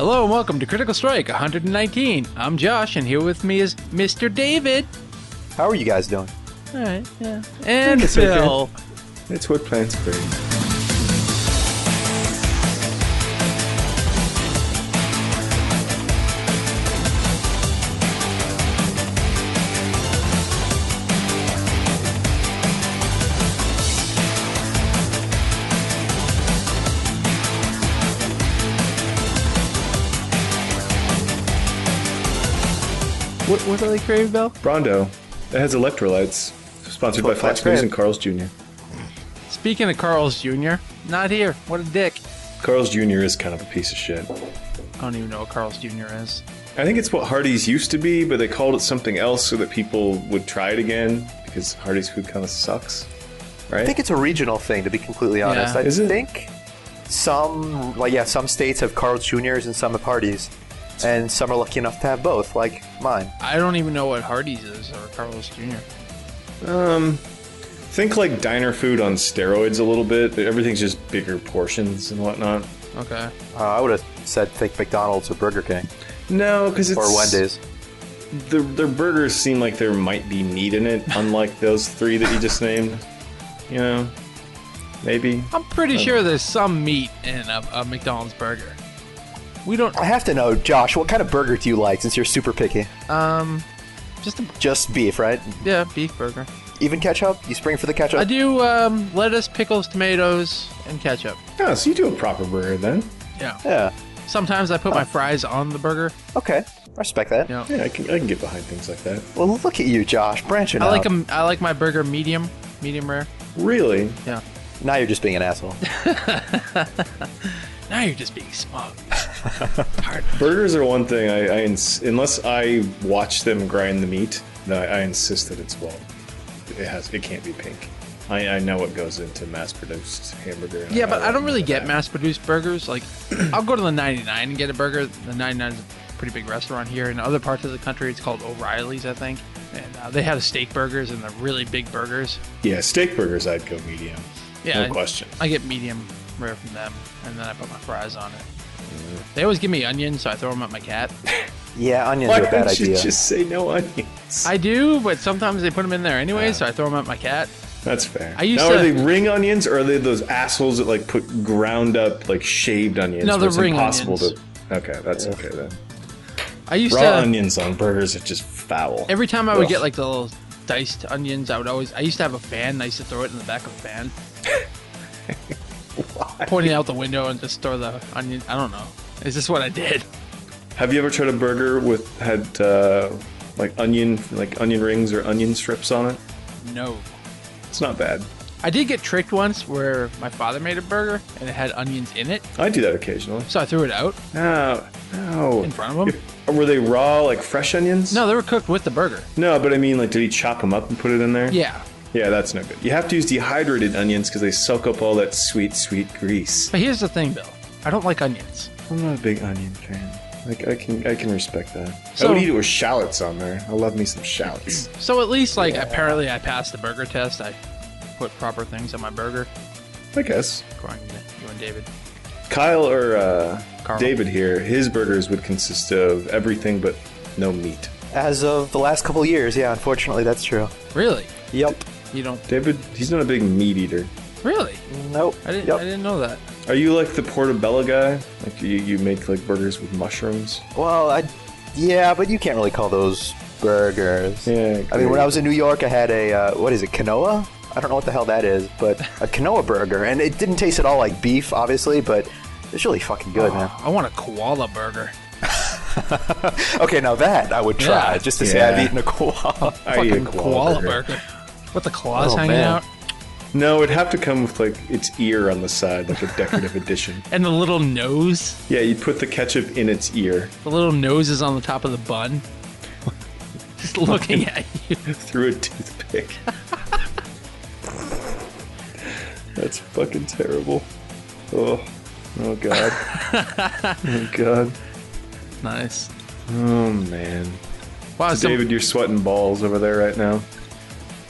Hello and welcome to Critical Strike 119. I'm Josh, and here with me is Mr. David. How are you guys doing? All right, yeah. And Phil. Okay. It's what plants bring. What are they creating, Bill? Brondo. It has electrolytes. Sponsored by Fox News and Carl's Jr. Speaking of Carl's Jr., not here. What a dick. Carl's Jr. is kind of a piece of shit. I don't even know what Carl's Jr. is. I think it's what Hardee's used to be, but they called it something else so that people would try it again, because Hardee's food kind of sucks. Right? I think it's a regional thing, to be completely honest. Yeah. I think some states have Carl's Jr.'s and some have Hardee's. And some are lucky enough to have both, like mine. I don't even know what Hardee's is or Carl's Jr. Think like diner food on steroids a little bit. Everything's just bigger portions and whatnot. Okay. I would have said think McDonald's or Burger King. No, because it's... Or Wendy's. Their burgers seem like there might be meat in it, unlike those three that you just named. You know? Maybe. I'm pretty sure there's some meat in a McDonald's burger. We don't... I have to know, Josh, what kind of burger do you like, since you're super picky? Just beef, right? Yeah, beef burger. Even ketchup? You spring for the ketchup? I do lettuce, pickles, tomatoes, and ketchup. Oh, so you do a proper burger then. Yeah. Yeah. Sometimes I put my fries on the burger. Okay. Respect that. Yeah. Yeah, I can get behind things like that. Well, look at you, Josh, branching out. I like my burger medium rare. Really? Yeah. Now you're just being an asshole. Now you're just being smug. Burgers are one thing. Unless I watch them grind the meat, I insist that it's it can't be pink. I know what goes into mass-produced hamburger. Yeah, but I don't really get mass-produced burgers. Like, I'll go to the 99 and get a burger. The 99 is a pretty big restaurant here. In other parts of the country, it's called O'Reilly's, I think. And they have steak burgers and the really big burgers. Yeah, steak burgers, I'd go medium. Yeah, no question. I get medium rare from them, and then I put my fries on it. They always give me onions, so I throw them at my cat. Yeah, onions are a bad idea. You just say no onions? I do, but sometimes they put them in there anyway, so I throw them at my cat. That's fair. Are they ring onions, or are they those assholes that like put ground up, like shaved onions? No, they're ring onions. Okay, that's okay then. Raw onions on burgers are just foul. Every time I would get like the little diced onions, I used to have a fan, and I used to throw it in the back of a fan. Pointing out the window and just throw the onion. I don't know. It's just what I did. Have you ever tried a burger had onion rings or onion strips on it? No. It's not bad. I did get tricked once where my father made a burger and it had onions in it. I do that occasionally. So I threw it out. No. In front of him. Were they raw, like fresh onions? No, they were cooked with the burger. No, but I mean, like, did he chop them up and put it in there? Yeah. Yeah, that's no good. You have to use dehydrated onions because they soak up all that sweet, sweet grease. But here's the thing, Bill. I don't like onions. I'm not a big onion fan. Like, I can respect that. So, I would eat it with shallots on there. I love me some shallots. So at least, apparently I passed the burger test. I put proper things on my burger. I guess. According to you and David. Kyle or Karl. David here, his burgers would consist of everything but no meat. As of the last couple of years, yeah, unfortunately, that's true. Really? Yep. You don't... David, he's not a big meat eater. Really? Nope. I didn't know that. Are you like the portobello guy? Like you make like burgers with mushrooms? Well, yeah, but you can't really call those burgers. Yeah. I mean, when I was in New York, I had a, quinoa? I don't know what the hell that is, but a quinoa burger. And it didn't taste at all like beef, obviously, but it's really fucking good, man. I want a koala burger. Okay, now that I would try, just to say I've eaten a koala. I eat a koala burger. With the claws hanging out? No, it'd have to come with like its ear on the side, like a decorative addition. And the little nose? Yeah, you'd put the ketchup in its ear. The little nose is on the top of the bun. Just looking at you. Through a toothpick. That's fucking terrible. Oh God. Oh God. Nice. Oh man. Wow, so David, you're sweating balls over there right now.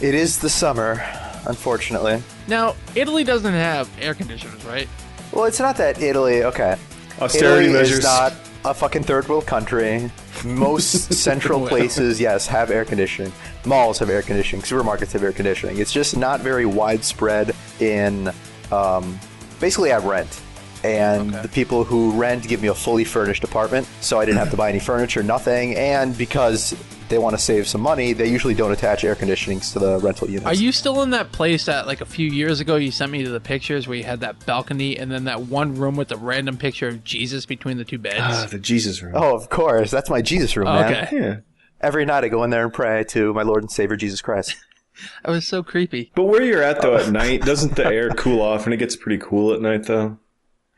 It is the summer, unfortunately. Now, Italy doesn't have air conditioners, right? Well, it's not that Italy. Okay. Austerity Italy measures. is not a fucking third world country. Most central places, yes, have air conditioning. Malls have air conditioning. Supermarkets have air conditioning. It's just not very widespread in. Basically, I rent. And the people who rent give me a fully furnished apartment, so I didn't have to buy any furniture, nothing. And because they want to save some money, they usually don't attach air conditioning to the rental units. Are you still in that place that, like, a few years ago you sent me to the pictures where you had that balcony and then that one room with the random picture of Jesus between the two beds? Ah, the Jesus room. Oh, of course. That's my Jesus room, man. Okay. Yeah. Every night I go in there and pray to my Lord and Savior Jesus Christ. That was so creepy. But where you're at, though, at night, doesn't the air cool off? And it gets pretty cool at night, though?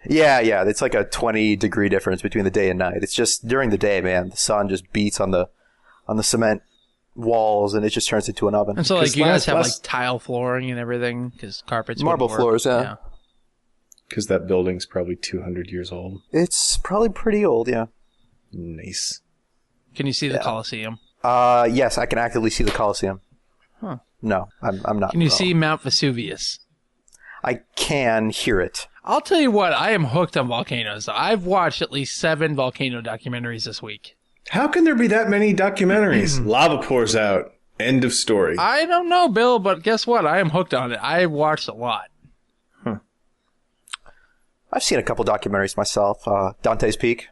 Yeah. It's like a 20-degree difference between the day and night. It's just during the day, man. The sun just beats on the cement walls, and it just turns into an oven. And so, like, you guys have, like, tile flooring and everything? Because carpets marble wouldn't work. floors, yeah. Because that building's probably 200 years old. It's probably pretty old, yeah. Nice. Can you see the Colosseum? Yes, I can actively see the Colosseum. Huh. No, I'm not. Can you see Mount Vesuvius? I can hear it. I'll tell you what, I am hooked on volcanoes. I've watched at least 7 volcano documentaries this week. How can there be that many documentaries? Lava pours out. End of story. I don't know, Bill, but guess what? I am hooked on it. I've watched a lot. Huh. I've seen a couple documentaries myself. Dante's Peak.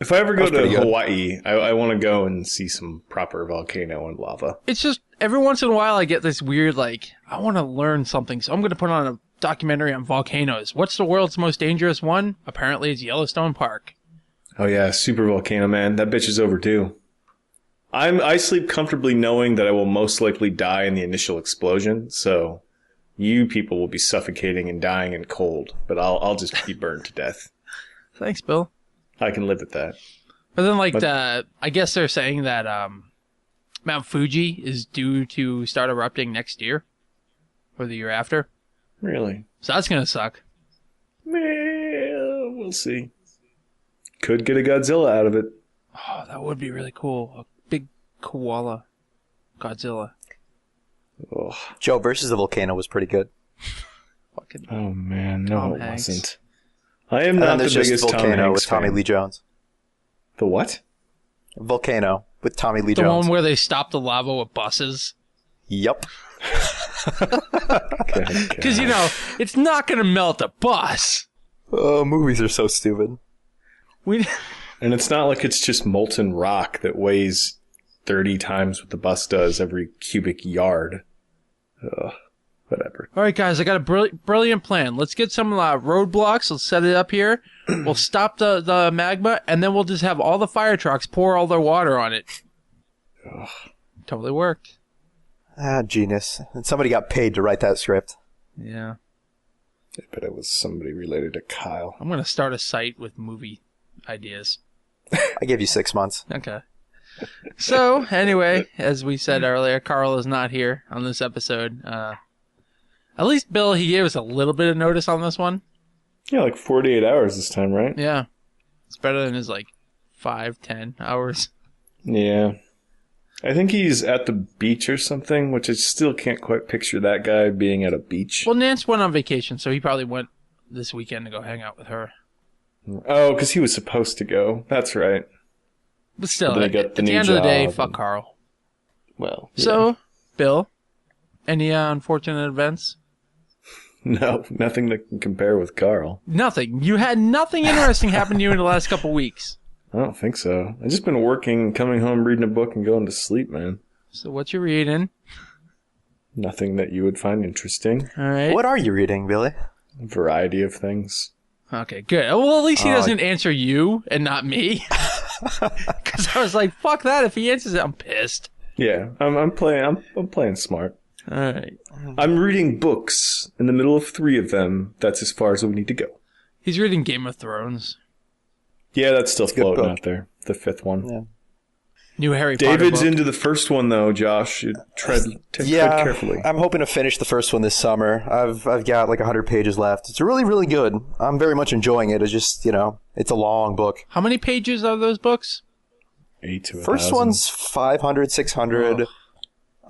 If I ever go to Hawaii, I want to go and see some proper volcano and lava. It's just, every once in a while I get this weird, like, I want to learn something, so I'm going to put on a documentary on volcanoes. What's the world's most dangerous one? Apparently it's Yellowstone Park. Oh yeah, super volcano, man. That bitch is overdue. I sleep comfortably knowing that I will most likely die in the initial explosion, so you people will be suffocating and dying in cold, but I'll just be burned to death. Thanks, Bill. I can live with that. But then, like, I guess they're saying that Mount Fuji is due to start erupting next year or the year after. Really? So that's going to suck. Well, we'll see. Could get a Godzilla out of it. Oh, that would be really cool. A big koala Godzilla. Oh. Joe versus the volcano was pretty good. Fucking Oh, man. No, Tom it Hanks. wasn't. I am not the biggest Tom Volcano Hanks with Tommy fan. Lee Jones. The what? Volcano with Tommy Lee the Jones. one where they stop the lava with buses. Yep. Because, you know, it's not going to melt a bus. Oh, movies are so stupid. And it's not like it's just molten rock that weighs 30 times what the bus does every cubic yard. Ugh, whatever. All right, guys, I got a brilliant plan. Let's get some roadblocks. Let's set it up here. We'll stop the magma, and then we'll just have all the fire trucks pour all their water on it. Ugh. Totally worked. Ah, genius. And somebody got paid to write that script. Yeah. I bet it was somebody related to Kyle. I'm going to start a site with movie ideas. I gave you 6 months. Okay. So, anyway, as we said earlier, Karl is not here on this episode. At least Bill, he gave us a little bit of notice on this one. Yeah, like 48 hours this time, right? Yeah. It's better than his, 5-10 hours. Yeah. I think he's at the beach or something, which I still can't quite picture that guy being at a beach. Well, Nance went on vacation, so he probably went this weekend to go hang out with her. Oh, because he was supposed to go. That's right. But still, But then at he got the the new end of the day, job fuck and- Karl. Well, yeah. So, Bill, any unfortunate events? No, nothing that can compare with Karl. Nothing. You had nothing interesting happen to you in the last couple weeks. I don't think so. I've just been working, coming home, reading a book, and going to sleep, man. So what you reading? Nothing that you would find interesting. All right. What are you reading, Billy? A variety of things. Okay, good. Well, at least he doesn't answer you and not me. Because I was like, fuck that. If he answers it, I'm pissed. Yeah, I'm playing smart. All right. I'm reading books. In the middle of 3 of them, that's as far as we need to go. He's reading Game of Thrones. Yeah, that's still a good floating book. out there. The 5th one. Yeah. New Harry Potter David's book. into the first one though, Josh. You tread carefully. I'm hoping to finish the first one this summer. I've got 100 pages left. It's really, really good. I'm very much enjoying it. It's just, it's a long book. How many pages are those books? 8 to 1,000. First one's 500, 600.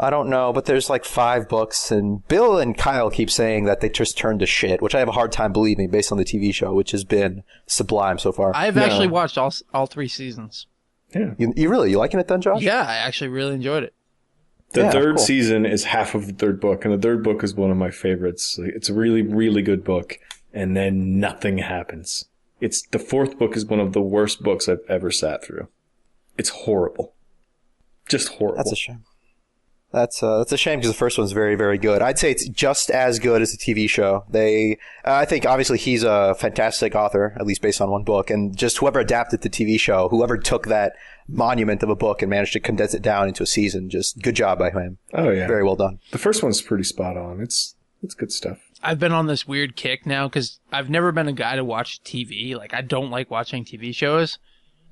I don't know, but there's like 5 books, and Bill and Kyle keep saying that they just turned to shit, which I have a hard time believing based on the TV show, which has been sublime so far. I've actually watched all 3 seasons. Yeah. You liking it then, Josh? Yeah, I actually really enjoyed it. The third season is half of the third book, and the third book is one of my favorites. It's a really, really good book, and then nothing happens. The 4th book is one of the worst books I've ever sat through. It's horrible. Just horrible. That's a shame. That's a shame because the first one's very, very good. I'd say it's just as good as the TV show. I think obviously he's a fantastic author, at least based on one book, and just whoever adapted the TV show, whoever took that monument of a book and managed to condense it down into a season, just good job by him. Oh yeah, very well done. The first one's pretty spot on. It's good stuff. I've been on this weird kick now because I've never been a guy to watch TV. Like, I don't like watching TV shows,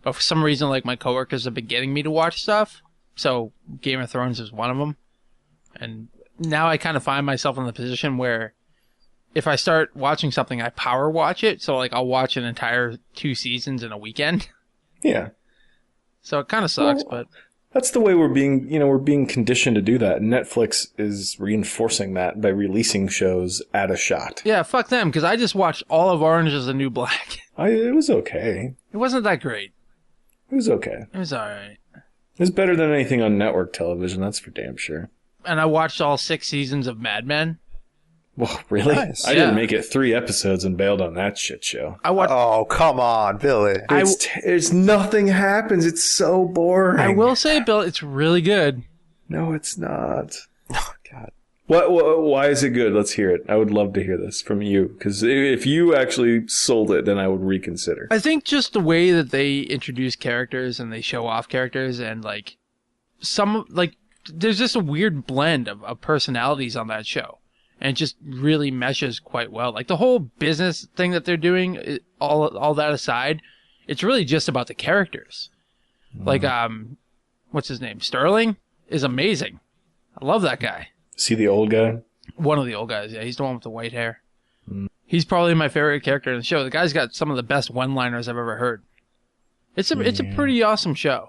but for some reason, like, my coworkers have been getting me to watch stuff. So Game of Thrones is one of them. And now I kind of find myself in the position where if I start watching something, I power watch it. So, like, I'll watch an entire 2 seasons in a weekend. Yeah. So it kind of sucks, but that's the way we're being conditioned to do that. Netflix is reinforcing that by releasing shows at a shot. Yeah, fuck them, because I just watched all of Orange is the New Black. It was okay. It wasn't that great. It was okay. It was alright. It was better than anything on network television, that's for damn sure. And I watched all 6 seasons of Mad Men. Well, really? Nice. I didn't make it 3 episodes and bailed on that shit show. Oh, come on, Billy. It's nothing happens. It's so boring. I will say, Bill, it's really good. No, it's not. Oh, God. Why is it good? Let's hear it. I would love to hear this from you. Because if you actually sold it, then I would reconsider. I think just the way that they introduce characters and they show off characters and, like, there's just a weird blend of personalities on that show. And it just really meshes quite well. Like, the whole business thing that they're doing, all that aside, it's really just about the characters. Like, what's his name? Sterling is amazing. I love that guy. See the old guy? One of the old guys, yeah. He's the one with the white hair. He's probably my favorite character in the show. The guy's got some of the best one-liners I've ever heard. It's a pretty awesome show.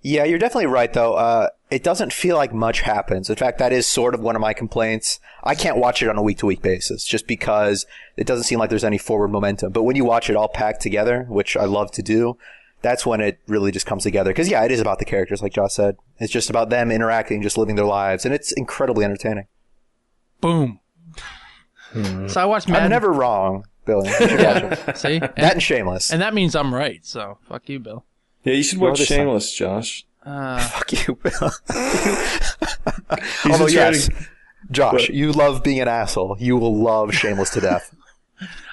Yeah, you're definitely right, though. It doesn't feel like much happens. In fact, that is sort of one of my complaints. I can't watch it on a week-to-week basis just because it doesn't seem like there's any forward momentum. But when you watch it all packed together, which I love to do, that's when it really just comes together. Because, yeah, it is about the characters, like Josh said. It's just about them interacting, just living their lives. And it's incredibly entertaining. Boom. So I watched Mad Men. I'm never wrong, Billy. You should watch it. See? That and Shameless. And that means I'm right, so fuck you, Bill. Yeah, you should watch Shameless, Josh. Fuck you, Bill. Although, yes, Josh, you love being an asshole. You will love Shameless to death.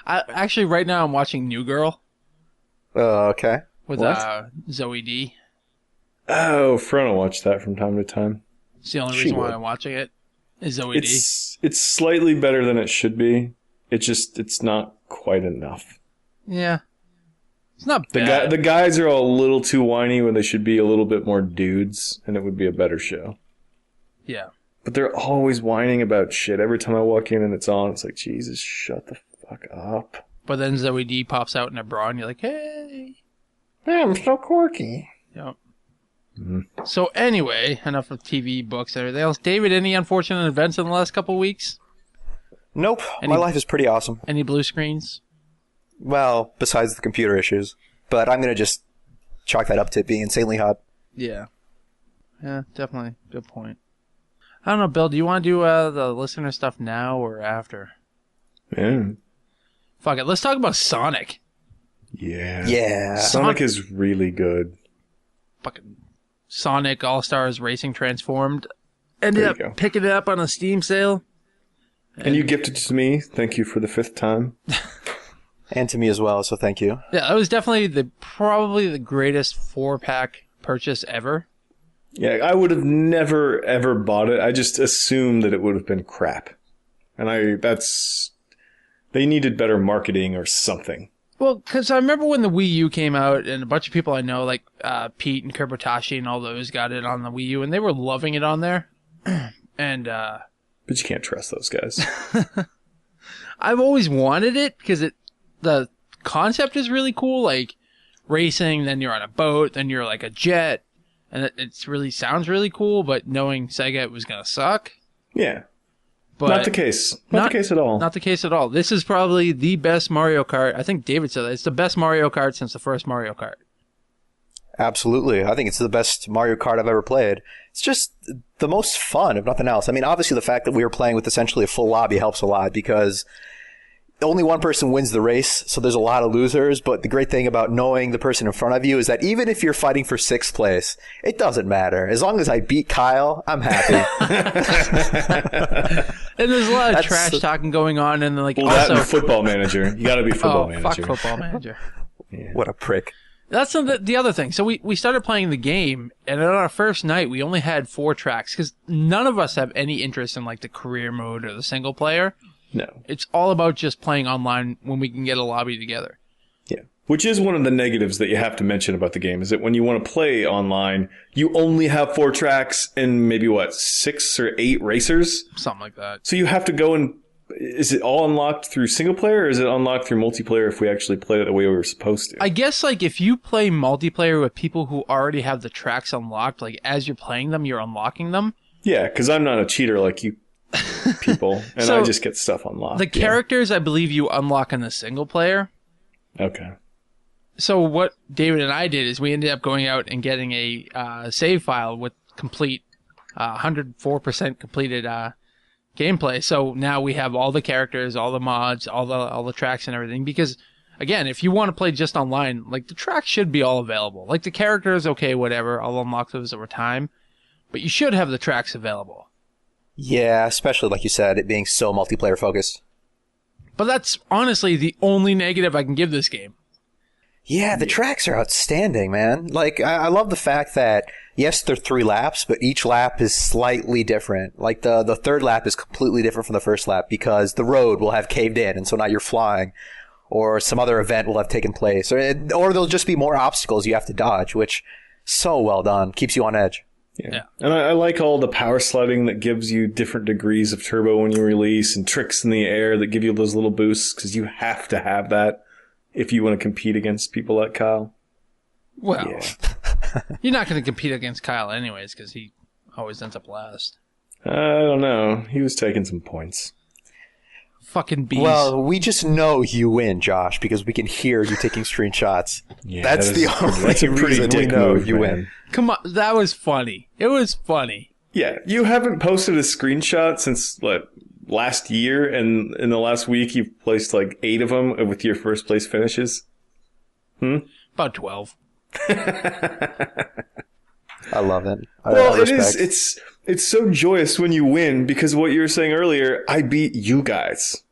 Actually, right now I'm watching New Girl. Okay. With Zoe D. Oh, Frona watch that from time to time. It's the only reason why I'm watching it is Zoe D. It's slightly better than it should be. It's not quite enough. Yeah. It's not bad. The guys are all a little too whiny when they should be a little bit more dudes, and it would be a better show. Yeah. But they're always whining about shit. Every time I walk in and it's on, it's like, Jesus, shut the fuck up. But then Zoe D pops out in a bra and you're like, hey. I'm so quirky. Yep. So anyway, enough of TV, books, everything else. David, any unfortunate events in the last couple of weeks? Nope. My life is pretty awesome. Any blue screens? Well, besides the computer issues. But I'm going to just chalk that up to being insanely hot. Yeah. Yeah, definitely. Good point. I don't know, Bill, do you want to do the listener stuff now or after? Yeah. Fuck it. Let's talk about Sonic. Yeah. Yeah. Sonic is really good. Fucking Sonic All-Stars Racing Transformed. Ended up picking it up on a Steam sale. And you gifted it to me. Thank you for the 5th time. And to me as well, so thank you. Yeah, that was definitely probably the greatest 4-pack purchase ever. Yeah, I would have never, ever bought it. I just assumed that it would have been crap. And they needed better marketing or something. Well, because I remember when the Wii U came out, and a bunch of people I know, like Pete and Kurbotashi and all those, got it on the Wii U, and they were loving it on there. And but you can't trust those guys. I've always wanted it because the concept is really cool, like racing, then you're on a boat, then you're like a jet, and it really sounds really cool. But knowing Sega, it was gonna suck. Yeah. But Not the case. Not the case at all. Not the case at all. This is probably the best Mario Kart. I think David said that. It's the best Mario Kart since the first Mario Kart. Absolutely. I think it's the best Mario Kart I've ever played. It's just the most fun, if nothing else. I mean, obviously the fact that we were playing with essentially a full lobby helps a lot because only one person wins the race, so there's a lot of losers. But the great thing about knowing the person in front of you is that even if you're fighting for 6th place, it doesn't matter. As long as I beat Kyle, I'm happy. And there's a lot of trash talking going on, and like that and Football Manager. You got to be Football Manager. Fuck Football Manager. Yeah. What a prick. That's the other thing. So we started playing the game, and on our first night, we only had 4 tracks because none of us have any interest in like the career mode or the single player. No. It's all about just playing online when we can get a lobby together. Yeah. Which is one of the negatives that you have to mention about the game, is that when you want to play online, you only have 4 tracks and maybe, 6 or 8 racers? Something like that. So you have to go and... Is it all unlocked through single player, or is it unlocked through multiplayer if we actually play it the way we were supposed to? I guess, like, if you play multiplayer with people who already have the tracks unlocked, like, as you're playing them, you're unlocking them. Yeah, because I'm not a cheater like you people, and So, I just get stuff unlocked. The characters, I believe, you unlock in the single player. Okay. So what David and I did is we ended up going out and getting a save file with complete 104% completed gameplay. So now we have all the characters, all the mods, all the tracks and everything. Because again, if you want to play just online, like the tracks should be all available. Like the characters, okay, whatever. I'll unlock those over time, but you should have the tracks available. Yeah, especially like you said, it being so multiplayer focused. But that's honestly the only negative I can give this game. Yeah, the tracks are outstanding, man. Like, I love the fact that, yes, they're 3 laps, but each lap is slightly different. Like, the 3rd lap is completely different from the 1st lap because the road will have caved in, and so now you're flying. Or some other event will have taken place. Or there'll just be more obstacles you have to dodge, which, so well done. Keeps you on edge. Yeah. And I like all the power sliding that gives you different degrees of turbo when you release, and tricks in the air that give you those little boosts, because you have to have that if you want to compete against people like Kyle. Well, Yeah. you're not going to compete against Kyle anyways because he always ends up last. I don't know. He was taking some points. Fucking bees. Well, we just know you win, Josh, because we can hear you taking screenshots. Yeah, That's the only reason we know you win. Come on, that was funny. It was funny. Yeah, you haven't posted a screenshot since, last year, and in the last week you've placed, 8 of them with your first place finishes? About 12. I love it. Well, I it is. respect. It's so joyous when you win, because what you were saying earlier, I beat you guys.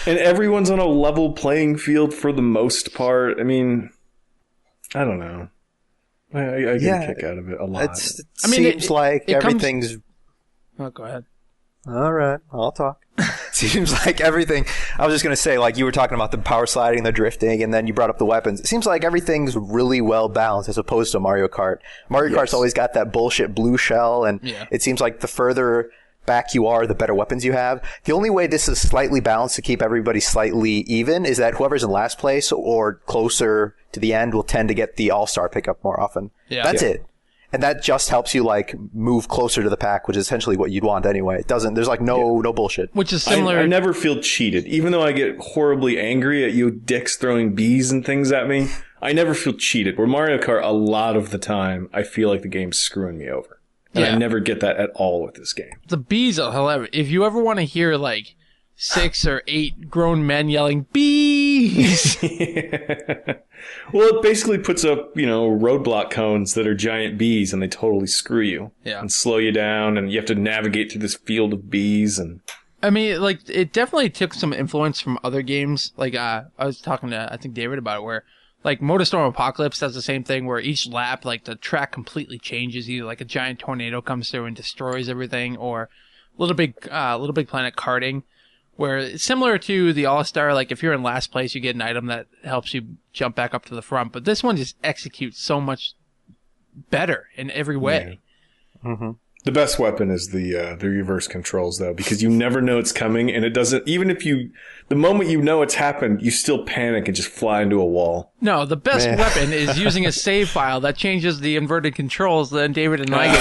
And everyone's on a level playing field for the most part. I mean, I don't know. I get a kick out of it a lot. Seems like everything's... Oh, go ahead. All right, I'll talk. Seems like everything... I was just going to say, you were talking about the power sliding, the drifting, and then you brought up the weapons. It seems like everything's really well balanced as opposed to Mario Kart. Mario Kart's always got that bullshit blue shell, and it seems like the further back you are, the better weapons you have. The only way this is slightly balanced to keep everybody slightly even is that whoever's in last place or closer to the end will tend to get the all-star pickup more often. Yeah. That's it. And that just helps you move closer to the pack, which is essentially what you'd want anyway. It doesn't, there's no bullshit. Which is similar. I never feel cheated. Even though I get horribly angry at you dicks throwing bees and things at me, I never feel cheated. Where Mario Kart, a lot of the time, I feel like the game's screwing me over. And I never get that at all with this game. The bees are hilarious. If you ever want to hear 6 or 8 grown men yelling bees. Well, it basically puts up, roadblock cones that are giant bees, and they totally screw you and slow you down, and you have to navigate through this field of bees. And I mean, it definitely took some influence from other games. I was talking to, I think, David about it, where MotorStorm Apocalypse does the same thing, where each lap, the track completely changes. Either a giant tornado comes through and destroys everything, or Little Big Planet karting, where it's similar to the All-Star. If you're in last place, you get an item that helps you jump back up to the front. But this one just executes so much better in every way. Yeah. Mm-hmm. The best weapon is the reverse controls, though, because you never know it's coming, and it doesn't. Even if the moment you know it's happened, you still panic and just fly into a wall. No, the best weapon is using a save file that changes the inverted controls. Then David and I get.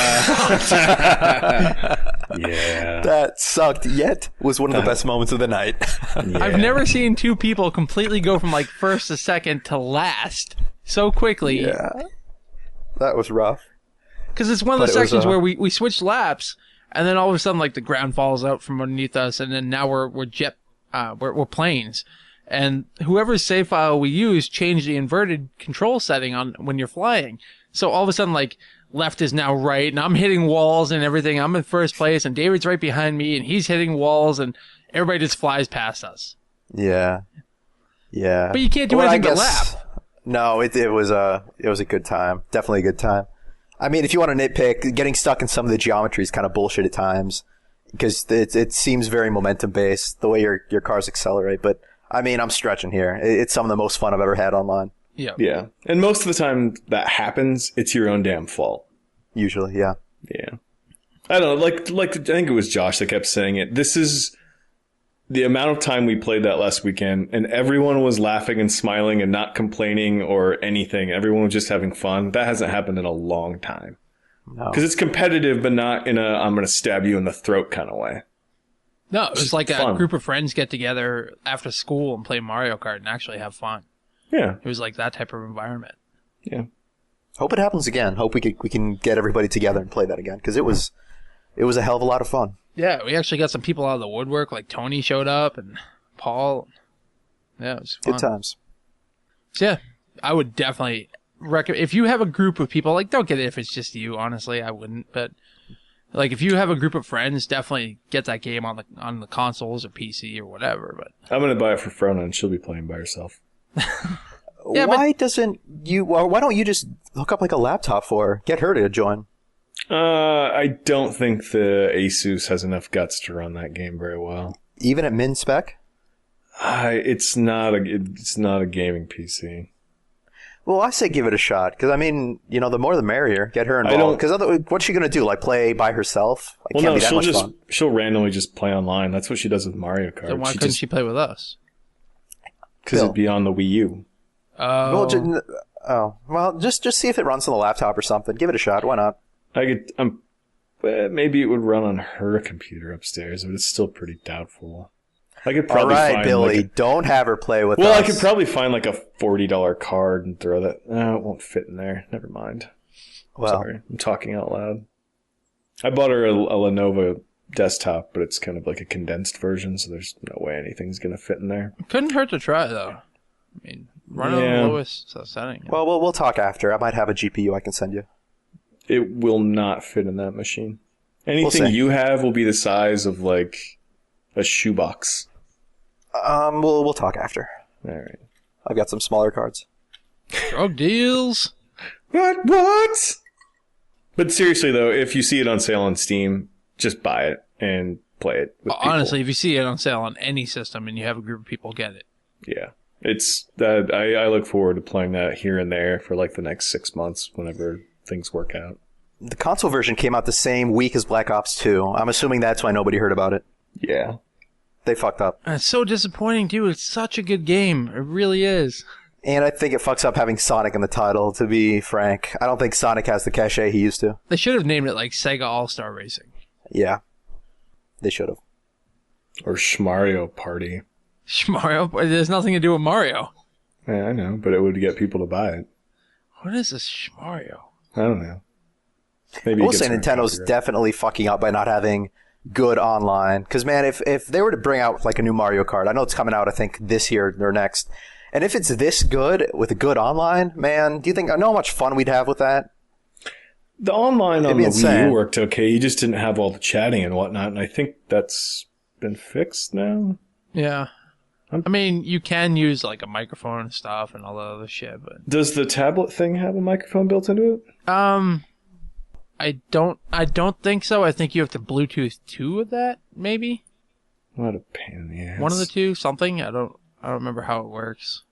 Yeah, that sucked. Yet was one of the best moments of the night. Yeah. I've never seen two people completely go from like first to second to last so quickly. Yeah, that was rough. Because it's one of the sections where we switch laps, and then all of a sudden, like, the ground falls out from underneath us, and then now we're planes. And whoever's save file we use changed the inverted control setting on when you're flying. So all of a sudden, like, left is now right, and I'm hitting walls and everything. I'm in first place, and David's right behind me, and he's hitting walls, and everybody just flies past us. Yeah. Yeah. But you can't do anything but lap. No, it was a good time. Definitely a good time. I mean, if you want to nitpick, getting stuck in some of the geometry is kind of bullshit at times because it seems very momentum based the way your cars accelerate. But I mean, I'm stretching here. It's some of the most fun I've ever had online. Yeah. Yeah. And most of the time that happens, it's your own damn fault. Usually, yeah. Yeah. I don't know. Like I think it was Josh that kept saying it. This is the amount of time we played that last weekend, and everyone was laughing and smiling and not complaining or anything. Everyone was just having fun. That hasn't happened in a long time. Because it's competitive, but not in a I'm going to stab you in the throat kind of way. No, it was like a group of friends get together after school and play Mario Kart and actually have fun. Yeah. It was like that type of environment. Yeah. Hope it happens again. Hope we can get everybody together and play that again because it was a hell of a lot of fun. Yeah, we actually got some people out of the woodwork, like Tony showed up and Paul. Yeah, it was fun. Good times. So yeah, I would definitely recommend, if you have a group of people, like don't get it if it's just you, honestly, I wouldn't, but like if you have a group of friends, definitely get that game on the consoles or PC or whatever. But I'm going to buy it for Frona and she'll be playing by herself. Yeah, why don't you just hook up like a laptop for her? Get her to join. I don't think the Asus has enough guts to run that game very well. Even at min spec? It's not a gaming PC. Well, I say give it a shot because I mean, the more the merrier. Get her involved. Because what's she gonna do? Like play by herself? She'll randomly just play online. That's what she does with Mario Kart. Then why couldn't she play with us? Because it'd be on the Wii U. Well, just see if it runs on the laptop or something. Give it a shot. Why not? Maybe it would run on her computer upstairs, but it's still pretty doubtful. I could probably find Billy, don't have her play with us. Well, I could probably find like a $40 card and throw that. No, it won't fit in there. Never mind. Well, sorry, I'm talking out loud. I bought her a Lenovo desktop, but it's kind of like a condensed version, so there's no way anything's going to fit in there. Couldn't hurt to try, though. I mean, run on the lowest setting. Well, we'll talk after. I might have a GPU I can send you. It will not fit in that machine. Anything you have will be the size of like a shoebox. We'll talk after. All right. I've got some smaller cards. Drug deals. What? But seriously though, if you see it on sale on Steam, just buy it and play it with people. Honestly, if you see it on sale on any system and you have a group of people, get it. Yeah. It's that I look forward to playing that here and there for like the next 6 months whenever things work out. The console version came out the same week as Black Ops 2. I'm assuming that's why nobody heard about it. Yeah. They fucked up. And it's so disappointing, too. It's such a good game. It really is. And I think it fucks up having Sonic in the title, to be frank. I don't think Sonic has the cachet he used to. They should have named it like Sega All-Star Racing. Yeah. They should have. Or Schmario Party. Mario? There's nothing to do with Mario. Yeah, I know, but it would get people to buy it. What is this Mario? I don't know. Maybe I will say Nintendo's definitely fucking up by not having good online. Because, man, if they were to bring out like a new Mario Kart, I know it's coming out, I think, this year or next. And if it's this good with a good online, man, do you know how much fun we'd have with that? The online on the Wii U worked okay. You just didn't have all the chatting and whatnot. And I think that's been fixed now. Yeah. I mean, you can use like a microphone and stuff and all the other shit, but does the tablet thing have a microphone built into it? I don't think so. I think you have to Bluetooth 2 of that, maybe. What a pain in the ass. One of the two, something. I don't remember how it works.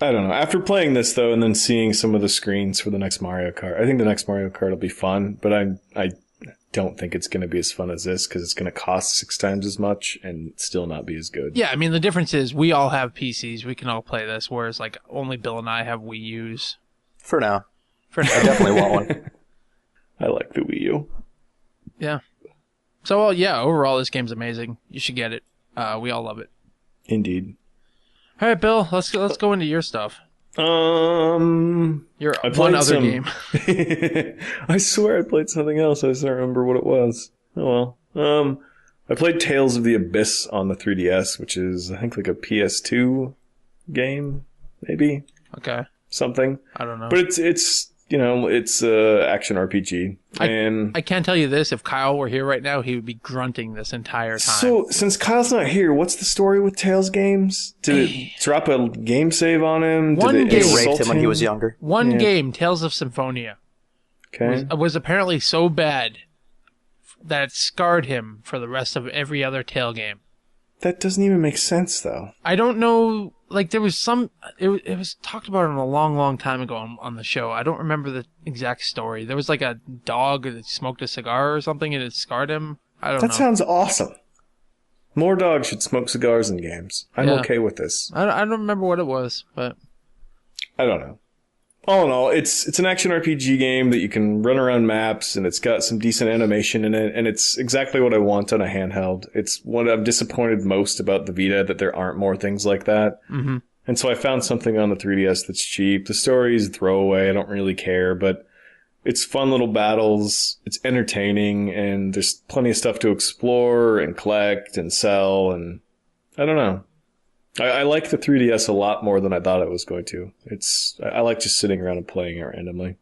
I don't know. After playing this though, and then seeing some of the screens for the next Mario Kart, I think the next Mario Kart will be fun. But don't think it's going to be as fun as this because it's going to cost 6 times as much and still not be as good. Yeah, I mean, the difference is we all have PCs. We can all play this, whereas like only Bill and I have Wii U's. For now. For now. I definitely want one. I like the Wii U. Yeah. So, well, yeah, overall, this game's amazing. You should get it. We all love it. Indeed. All right, Bill, let's go into your stuff. Your I one played other game. I swear I played something else. I just don't remember what it was. Oh well. I played Tales of the Abyss on the 3DS, which is I think like a PS2 game, maybe Okay. something. I don't know. But it's it's a action RPG, and I can't tell you this. If Kyle were here right now, he would be grunting this entire time. so since Kyle's not here, what's the story with Tales games? Did it drop a game save on him? One Did it game. They insult raped him when he was younger. One Yeah. game, Tales of Symphonia, Okay. was apparently so bad that it scarred him for the rest of every other Tale game. That doesn't even make sense, though. I don't know. Like there was some. It was talked about a long time ago on the show. I don't remember the exact story. There was like a dog that smoked a cigar or something, and it scarred him. I don't know. That sounds awesome. More dogs should smoke cigars in games. I'm Yeah. okay with this. I don't remember what it was, but I don't know. All in all, it's an action RPG game that you can run around maps, and it's got some decent animation in it, and it's exactly what I want on a handheld. It's what I'm disappointed most about the Vita, that there aren't more things like that. mm-hmm. And so I found something on the 3DS that's cheap. The story is throwaway. I don't really care, but it's fun little battles. It's entertaining, and there's plenty of stuff to explore and collect and sell, and I don't know. I like the 3DS a lot more than I thought I was going to. I like just sitting around and playing it randomly.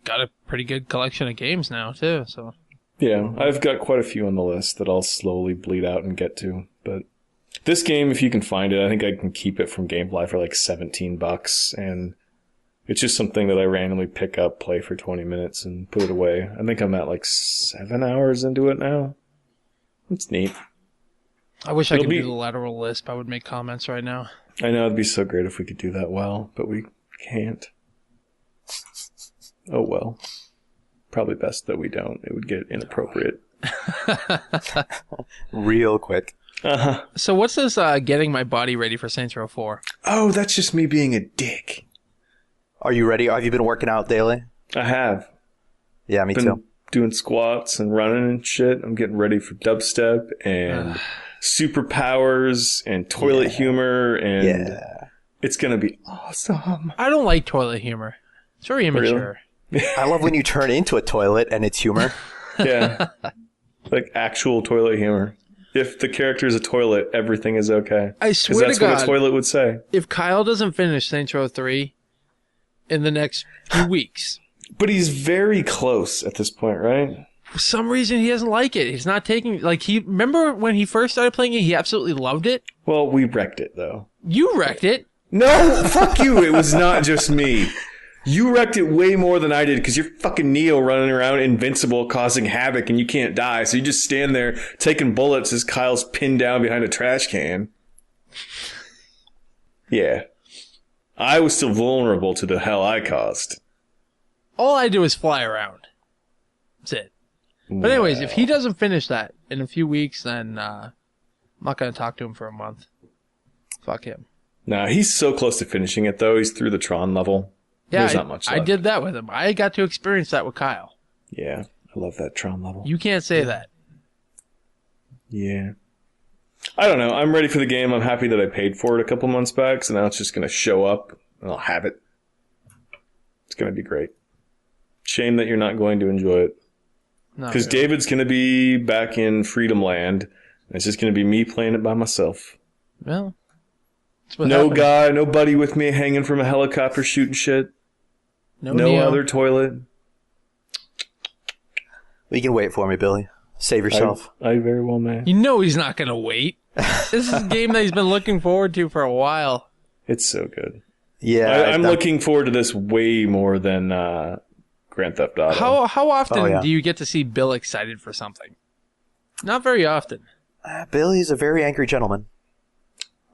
got a pretty good collection of games now too. So Yeah, I've got quite a few on the list that I'll slowly bleed out and get to. But this game, if you can find it, I think I can keep it from GameFly for like $17, and it's just something that I randomly pick up, play for 20 minutes, and put it away. I think I'm at like 7 hours into it now. It's neat. I wish I It'll could be- do the lateral lisp. I would make comments right now. I know it'd be so great if we could do that well, but we can't. Oh well. Probably best that we don't. It would get inappropriate. Real quick. Uh-huh. So what's this getting my body ready for Saints Row 4? Oh, that's just me being a dick. Are you ready? Have you been working out daily? I have. Yeah, me Been too. doing squats and running and shit. I'm getting ready for dubstep and superpowers and toilet humor, and Yeah. it's going to be awesome. I don't like toilet humor. It's very immature. I love when you turn into a toilet and it's humor. Yeah. Like actual toilet humor. If the character is a toilet, everything is okay. I 'Cause swear to that's what a God, toilet would say. if Kyle doesn't finish Saints Row 3 in the next few weeks, But he's very close at this point, right? for some reason he doesn't like it. He's not taking, like, remember when he first started playing it, he absolutely loved it? Well, we wrecked it, though. You wrecked it. No, fuck you. It was not just me. You wrecked it way more than I did because you're fucking Neo running around invincible, causing havoc, and you can't die. So you just stand there taking bullets as Kyle's pinned down behind a trash can. Yeah. I was still vulnerable to the hell I caused. All I do is fly around. That's it. But anyways, if he doesn't finish that in a few weeks, then I'm not going to talk to him for a month. Fuck him. Nah, he's so close to finishing it, though. He's through the Tron level. Yeah, There's not much I left. did that with him. I got to experience that with Kyle. Yeah, I love that Tron level. You can't say that. Yeah. I don't know. I'm ready for the game. I'm happy that I paid for it a couple months back, so now it's just going to show up, and I'll have it. It's going to be great. Shame that you're not going to enjoy it. Because David's going to be back in Freedom Land, and it's just going to be me playing it by myself. Well, that's what No happened. guy, no buddy with me hanging from a helicopter shooting shit. No No Neo. other toilet. You can wait for me, Billy. Save yourself. I very well may. You know he's not going to wait. This is a game that he's been looking forward to for a while. It's so good. Yeah. I'm looking forward to this way more than Grand Theft Auto. How often Oh, yeah. do you get to see Bill excited for something? Not very often. Billy's a very angry gentleman.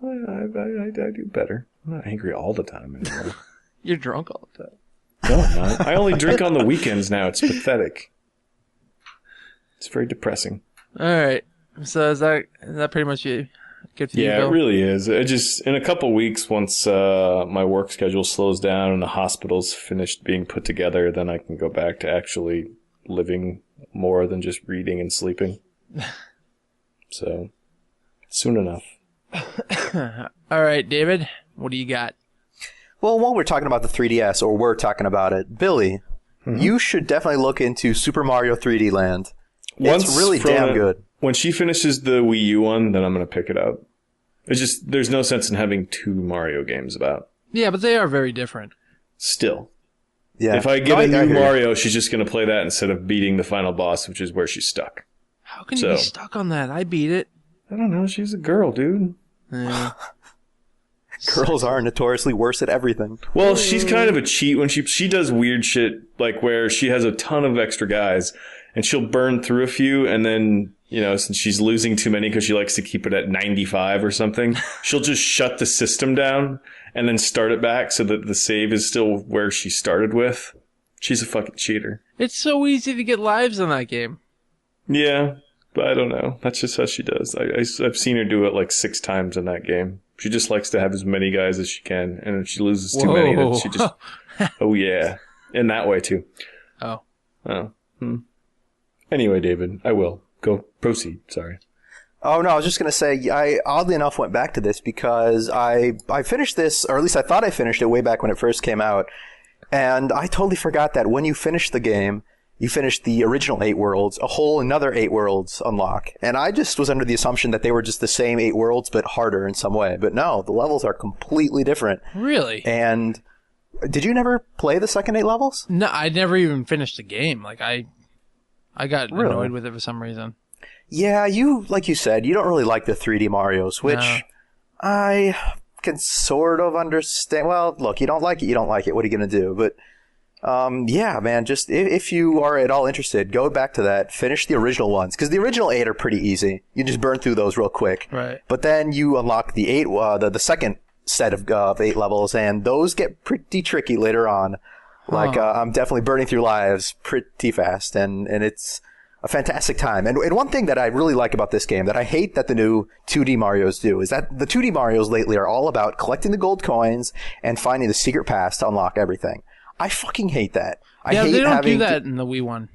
I do better. I'm not angry all the time anymore. You're drunk all the time. No, I'm not. I only drink on the weekends now. It's pathetic. It's very depressing. All right. So is that pretty much it? Good for you, Yeah, Bill? it really is. I just in a couple weeks, once my work schedule slows down and the hospital's finished being put together, then I can go back to actually living more than just reading and sleeping. So, soon enough. All right, David, what do you got? Well, while we're talking about the 3DS, or we're talking about it, Billy, you should definitely look into Super Mario 3D Land. It's really damn good. When she finishes the Wii U one, then I'm going to pick it up. It's just, there's no sense in having 2 Mario games about. Yeah, but they are very different. Still. Yeah. If I get a new Mario, she's just going to play that instead of beating the final boss, which is where she's stuck. How can you be stuck on that? I beat it. I don't know. She's a girl, dude. Yeah. Girls are notoriously worse at everything. Well, she's kind of a cheat when she does weird shit, like where she has a ton of extra guys, and she'll burn through a few, and then, you know, since she's losing too many because she likes to keep it at 95 or something, she'll just shut the system down and then start it back so that the save is still where she started with. She's a fucking cheater. It's so easy to get lives in that game. Yeah, but I don't know. That's just how she does. I've seen her do it like 6 times in that game. She just likes to have as many guys as she can, and if she loses too many, then she just... Oh, yeah. In that way, too. Oh. Anyway, David, I will. Go proceed. Sorry. Oh, no, I was just going to say, I oddly enough went back to this because I finished this, or at least I thought I finished it way back when it first came out, and I totally forgot that when you finish the game, you finish the original 8 worlds, a whole another 8 worlds unlock. And I just was under the assumption that they were just the same 8 worlds, but harder in some way. But no, the levels are completely different. Really? And did you never play the second 8 levels? No, I never even finished the game. Like, I got annoyed with it for some reason. Yeah, like you said, you don't really like the 3D Marios, which I can sort of understand. Well, look, you don't like it, you don't like it. What are you going to do? But yeah, man, just if you are at all interested, go back to that, finish the original ones, because the original 8 are pretty easy. You just burn through those real quick. Right. But then you unlock the 8, the second set of 8 levels, and those get pretty tricky later on. Like, I'm definitely burning through lives pretty fast, and it's a fantastic time. And one thing that I really like about this game that I hate that the new 2D Marios do is that the 2D Marios lately are all about collecting the gold coins and finding the secret pass to unlock everything. I fucking hate that. Yeah, they don't do that in the Wii one.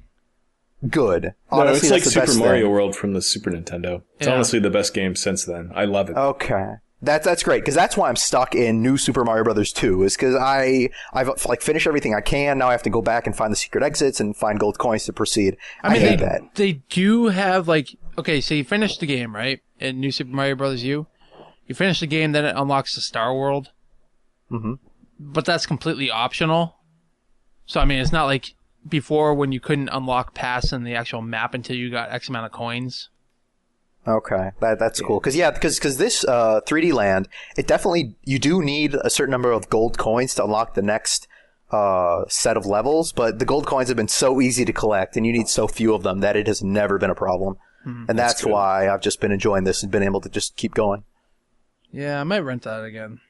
Good. Honestly, no, it's like Super Mario World from the Super Nintendo. It's honestly the best game since then. I love it. Okay. That's great, because that's why I'm stuck in New Super Mario Brothers 2, is because I've like finished everything I can. Now I have to go back and find the secret exits and find gold coins to proceed. I hate that. They do have, like, okay, so you finish the game, right? In New Super Mario Brothers U. You finish the game, then it unlocks the Star World. Mm-hmm. But that's completely optional. So, I mean, it's not like before when you couldn't unlock paths in the actual map until you got X amount of coins. Okay, that's cool. Because this 3D Land, it definitely, you do need a certain number of gold coins to unlock the next set of levels, but the gold coins have been so easy to collect, and you need so few of them that it has never been a problem. Mm-hmm. And that's why I've just been enjoying this and been able to just keep going. Yeah, I might rent that again.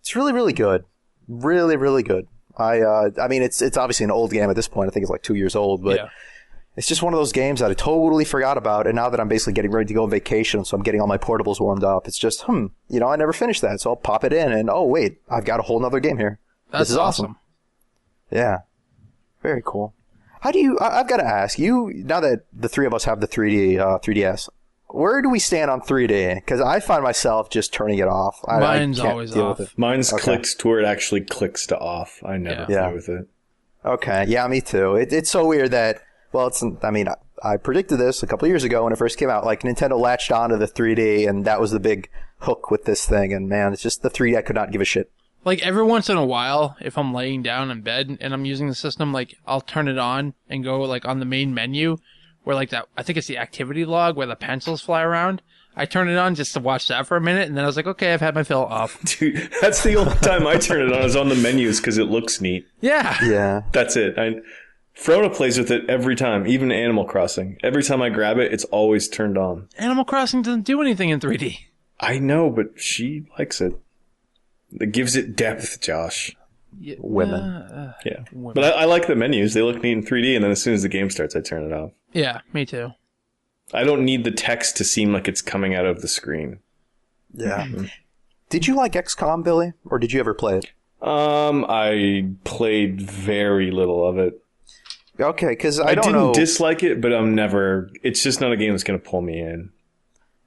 It's really, really good. Really, really good. I mean, it's obviously an old game at this point. I think it's like 2 years old, but it's just one of those games that I totally forgot about. And now that I'm basically getting ready to go on vacation, so I'm getting all my portables warmed up, it's just, I never finished that. So I'll pop it in and, oh, wait, I've got a whole nother game here. This is awesome. Yeah. Very cool. How do you, I've got to ask you, now that the three of us have the 3DS, where do we stand on 3D? Because I find myself just turning it off. Mine's always off. Mine's clicked to where it actually clicks to off. I never play with it. Okay. Yeah, me too. It's so weird that, well, I predicted this a couple years ago when it first came out. Like, Nintendo latched onto the 3D, and that was the big hook with this thing. And man, it's just the 3D. I could not give a shit. Like, every once in a while, if I'm laying down in bed and I'm using the system, like, I'll turn it on and go, like, on the main menu where, like, that, I think it's the activity log where the pencils fly around. I turn it on just to watch that for a minute, and then I was like, okay, I've had my fill off. Dude, that's the only time I turn it on is on the menus because it looks neat. Yeah. Yeah. That's it. Frona plays with it every time, even Animal Crossing. Every time I grab it, it's always turned on. Animal Crossing doesn't do anything in 3D. I know, but she likes it. It gives it depth, Josh. women. Yeah. Women. But I like the menus. They look neat in 3D, and then as soon as the game starts, I turn it off. Yeah, me too. I don't need the text to seem like it's coming out of the screen. Yeah. Did you like XCOM, Billy? Or did you ever play it? I played very little of it. Okay, because I don't didn't know. dislike it, but it's just not a game that's going to pull me in.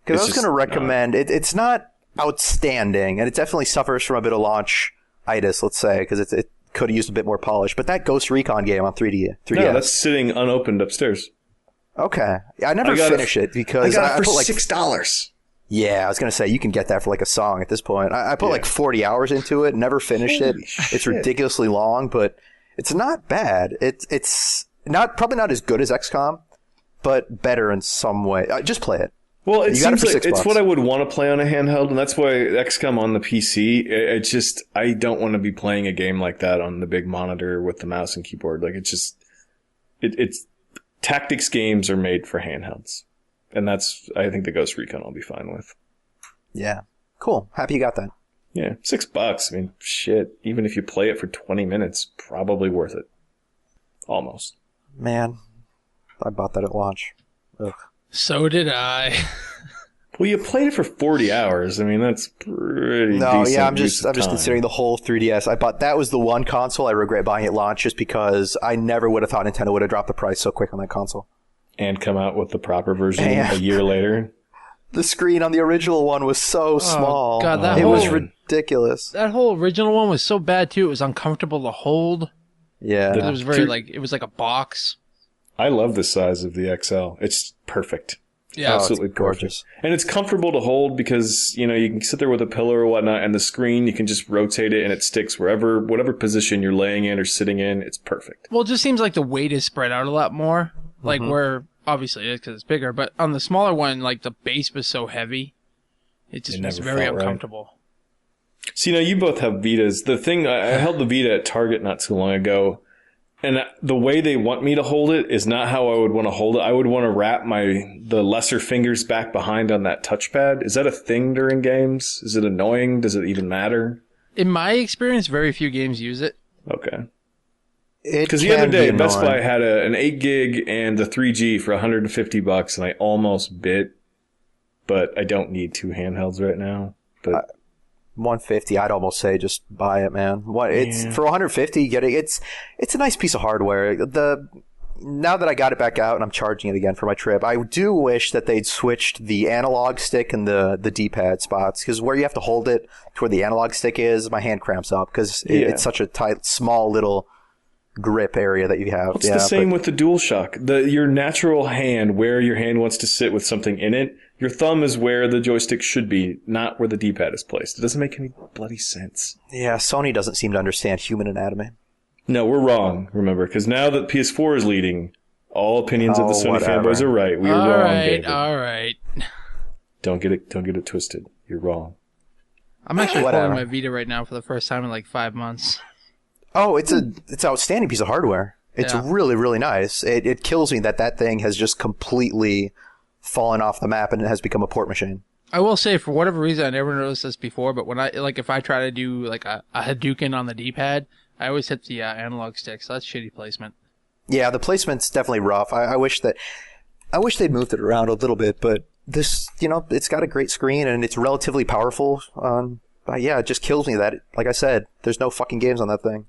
Because I was going to not. recommend it. It's not outstanding, and it definitely suffers from a bit of launch-itis, let's say, because it could have used a bit more polish. But that Ghost Recon game on 3DS. No, that's sitting unopened upstairs. Okay. I never finished it because I got it for put $6. Yeah, I was going to say, you can get that for like a song at this point. I put like 40 hours into it, never finished it. It's ridiculously long, but it's not bad. It's probably not as good as XCOM, but better in some way. Just play it. Well, it seems like $6. It's what I would want to play on a handheld, and that's why XCOM on the PC, I don't want to be playing a game like that on the big monitor with the mouse and keyboard. Like, it's tactics games are made for handhelds. And I think the Ghost Recon I'll be fine with. Yeah. Cool. Happy you got that. Yeah. $6. I mean, shit. Even if you play it for 20 minutes, probably worth it. Almost. Man, I bought that at launch. Ugh. So did I. Well, you played it for 40 hours. I mean, that's pretty No, decent yeah, I'm use just of time. considering the whole 3DS. That was the one console I regret buying at launch just because I never would have thought Nintendo would have dropped the price so quick on that console. And come out with the proper version a year later. The screen on the original one was so small. God, it was ridiculous. That whole original one was so bad too. It was uncomfortable to hold. Yeah. It was it was like a box. I love the size of the XL. It's perfect. Yeah, absolutely it's gorgeous. Perfect. And it's comfortable to hold because, you can sit there with a pillow or whatnot, and the screen, you can just rotate it and it sticks whatever position you're laying in or sitting in. It's perfect. Well, it just seems like the weight is spread out a lot more. Like where, obviously it is because it's bigger, but on the smaller one, like the base was so heavy. It just was very uncomfortable. Right. So, you both have Vitas. The thing, I held the Vita at Target not too long ago, and the way they want me to hold it is not how I would want to hold it. I would want to wrap the lesser fingers back behind on that touchpad. Is that a thing during games? Is it annoying? Does it even matter? In my experience, very few games use it. Okay. Because the other day, Best Buy had an 8 gig and the 3G for $150, and I almost bit, but I don't need two handhelds right now. But $150, I'd almost say just buy it, man. It's for $150, you get it. It's a nice piece of hardware. Now that I got it back out and I'm charging it again for my trip, I do wish that they'd switched the analog stick and the D-pad spots, because where you have to hold it to where the analog stick is, my hand cramps up because it's such a tight, small little grip area that you have. It's the same with the DualShock. Your natural hand, where your hand wants to sit with something in it, your thumb is where the joystick should be, not where the D-pad is placed. It doesn't make any bloody sense. Yeah, Sony doesn't seem to understand human anatomy. No, we're wrong, remember, because now that PS4 is leading, all opinions of the Sony fanboys are right. We are wrong, David. All right. Don't get it twisted. You're wrong. I'm actually holding my Vita right now for the first time in like 5 months. Oh, it's an outstanding piece of hardware. It's really, really nice. It kills me that thing has just completely fallen off the map and it has become a port machine. I will say, for whatever reason, I never noticed this before, but when if I try to do like a Hadouken on the D-pad, I always hit the analog stick, so that's shitty placement. Yeah, the placement's definitely rough. I wish they'd moved it around a little bit, but this, it's got a great screen and it's relatively powerful. But yeah, it just kills me that, like I said, there's no fucking games on that thing.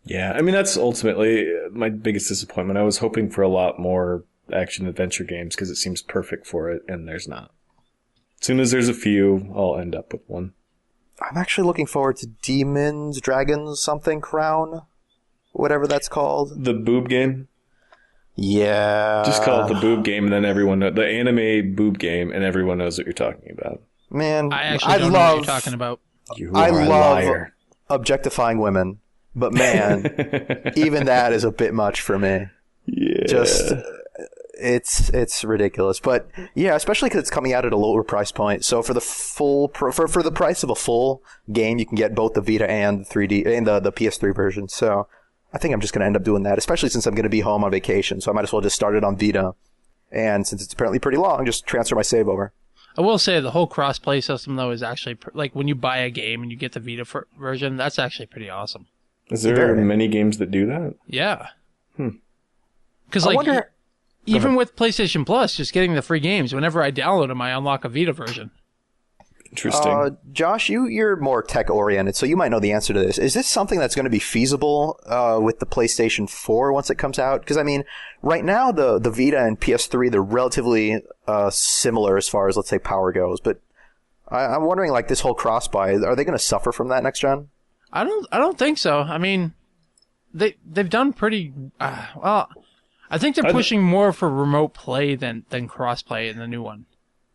Yeah, I mean, that's ultimately my biggest disappointment. I was hoping for a lot more action-adventure games because it seems perfect for it, and there's not. As soon as there's a few, I'll end up with one. I'm actually looking forward to Demons, Dragons, something, Crown, whatever that's called. The boob game? Yeah. Just call it the boob game, and then everyone knows. The anime boob game, and everyone knows what you're talking about. Man, I actually don't know what you're talking about. I love objectifying women. But man, even that is a bit much for me. Yeah. Just, it's ridiculous. But yeah, especially because it's coming out at a lower price point. So for the for the price of a full game, you can get both the Vita and the 3D and the PS3 version. So I think I'm just going to end up doing that, especially since I'm going to be home on vacation. So I might as well just start it on Vita. And since it's apparently pretty long, just transfer my save over. I will say the whole cross-play system, though, is actually, like when you buy a game and you get the Vita version, that's actually pretty awesome. Is there many games that do that? Yeah. Because like wonder... even with PlayStation Plus, just getting the free games, whenever I download them, I unlock a Vita version. Interesting. Josh, you're more tech-oriented, so you might know the answer to this. Is this something that's going to be feasible with the PlayStation 4 once it comes out? Because, I mean, right now, the Vita and PS3, they're relatively similar as far as, let's say, power goes. But I'm wondering, like, this whole cross-buy, are they going to suffer from that next gen? I don't think so. I mean, they've done pretty... well, I think they're pushing more for remote play than cross-play in the new one.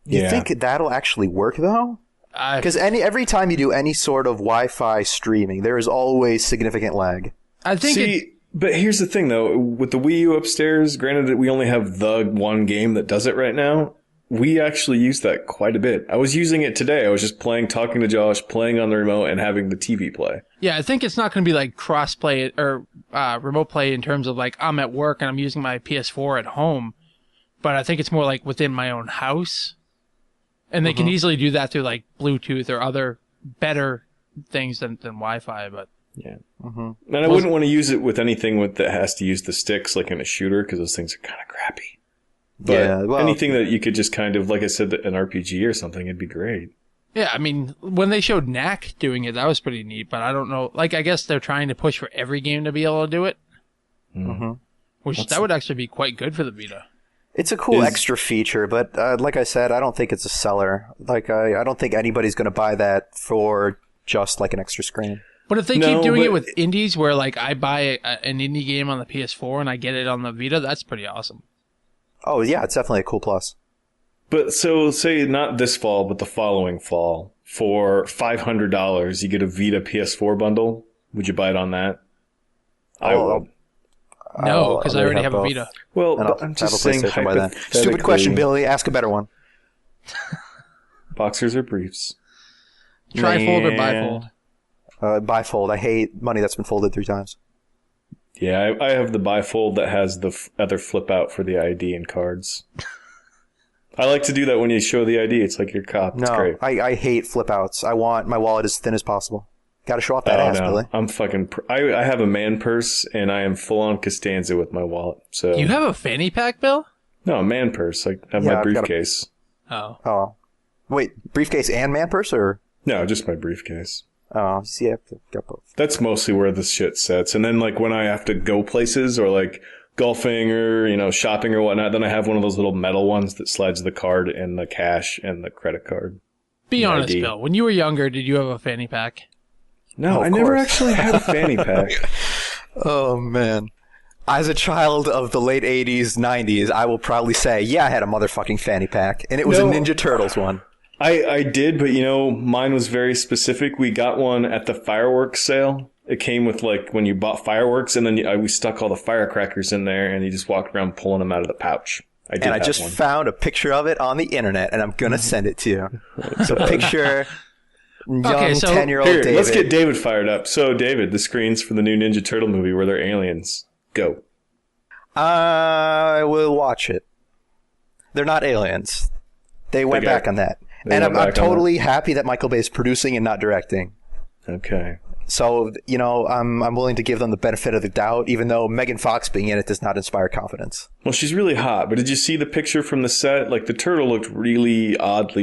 You think that'll actually work, though? Because every time you do any sort of Wi-Fi streaming, there is always significant lag. I think. But here's the thing, though. With the Wii U upstairs, granted that we only have the one game that does it right now, we actually use that quite a bit. I was using it today. I was just talking to Josh, playing on the remote, and having the TV play. Yeah, I think it's not going to be like cross-play or remote play in terms of like I'm at work and I'm using my PS4 at home. But I think it's more like within my own house. And they can easily do that through like Bluetooth or other better things than Wi-Fi. But yeah, and I wouldn't want to use it with anything that has to use the sticks, like in a shooter, because those things are kind of crappy. But anything that you could just kind of, like I said, an RPG or something, it'd be great. Yeah, I mean, when they showed Knack doing it, that was pretty neat. But I don't know, like I guess they're trying to push for every game to be able to do it, that would actually be quite good for the Vita. It's a cool extra feature, but like I said, I don't think it's a seller. Like I don't think anybody's going to buy that for just like an extra screen. But if they keep doing it with indies, where like I buy an indie game on the PS4 and I get it on the Vita, that's pretty awesome. Oh yeah, it's definitely a cool plus. But so say not this fall, but the following fall, for $500, you get a Vita PS4 bundle. Would you buy it on that? I would. No, because I already have a Vita. Well, I'm just saying Stupid question, Billy. Ask a better one. Boxers or briefs? Trifold or bifold? Bifold. I hate money that's been folded 3 times. Yeah, I have the bifold that has the other flip out for the ID and cards. I like to do that when you show the ID. It's like your cop. It's great. I hate flip outs. I want my wallet as thin as possible. Got to show off that ass, Billy. I'm fucking... I have a man purse, and I am full-on Costanza with my wallet. So you have a fanny pack, Bill? No, a man purse. I have my briefcase. Oh. Wait, briefcase and man purse, or...? No, just my briefcase. Oh, see, I have to get both. That's mostly where this shit sits. And then, like, when I have to go places, or, like, golfing, or, shopping or whatnot, then I have one of those little metal ones that slides the card and the cash and the credit card. Be honest, ID. Bill. When you were younger, did you have a fanny pack? No, I never actually had a fanny pack. Oh, man. As a child of the late 80s, 90s, I will proudly say, yeah, I had a motherfucking fanny pack. And it was a Ninja Turtles one. I did, but, mine was very specific. We got one at the fireworks sale. It came with, like, when you bought fireworks, and then we stuck all the firecrackers in there, and you just walked around pulling them out of the pouch. I just found a picture of it on the internet, and I'm going to send it to you. So picture... Young 10-year-old David. Let's get David fired up. So, David, the screens for the new Ninja Turtle movie where they're aliens. Go. I will watch it. They're not aliens. They went back on that. And I'm totally happy that Michael Bay is producing and not directing. Okay. So, I'm willing to give them the benefit of the doubt, even though Megan Fox being in it does not inspire confidence. Well, she's really hot, but did you see the picture from the set? Like, the turtle looked really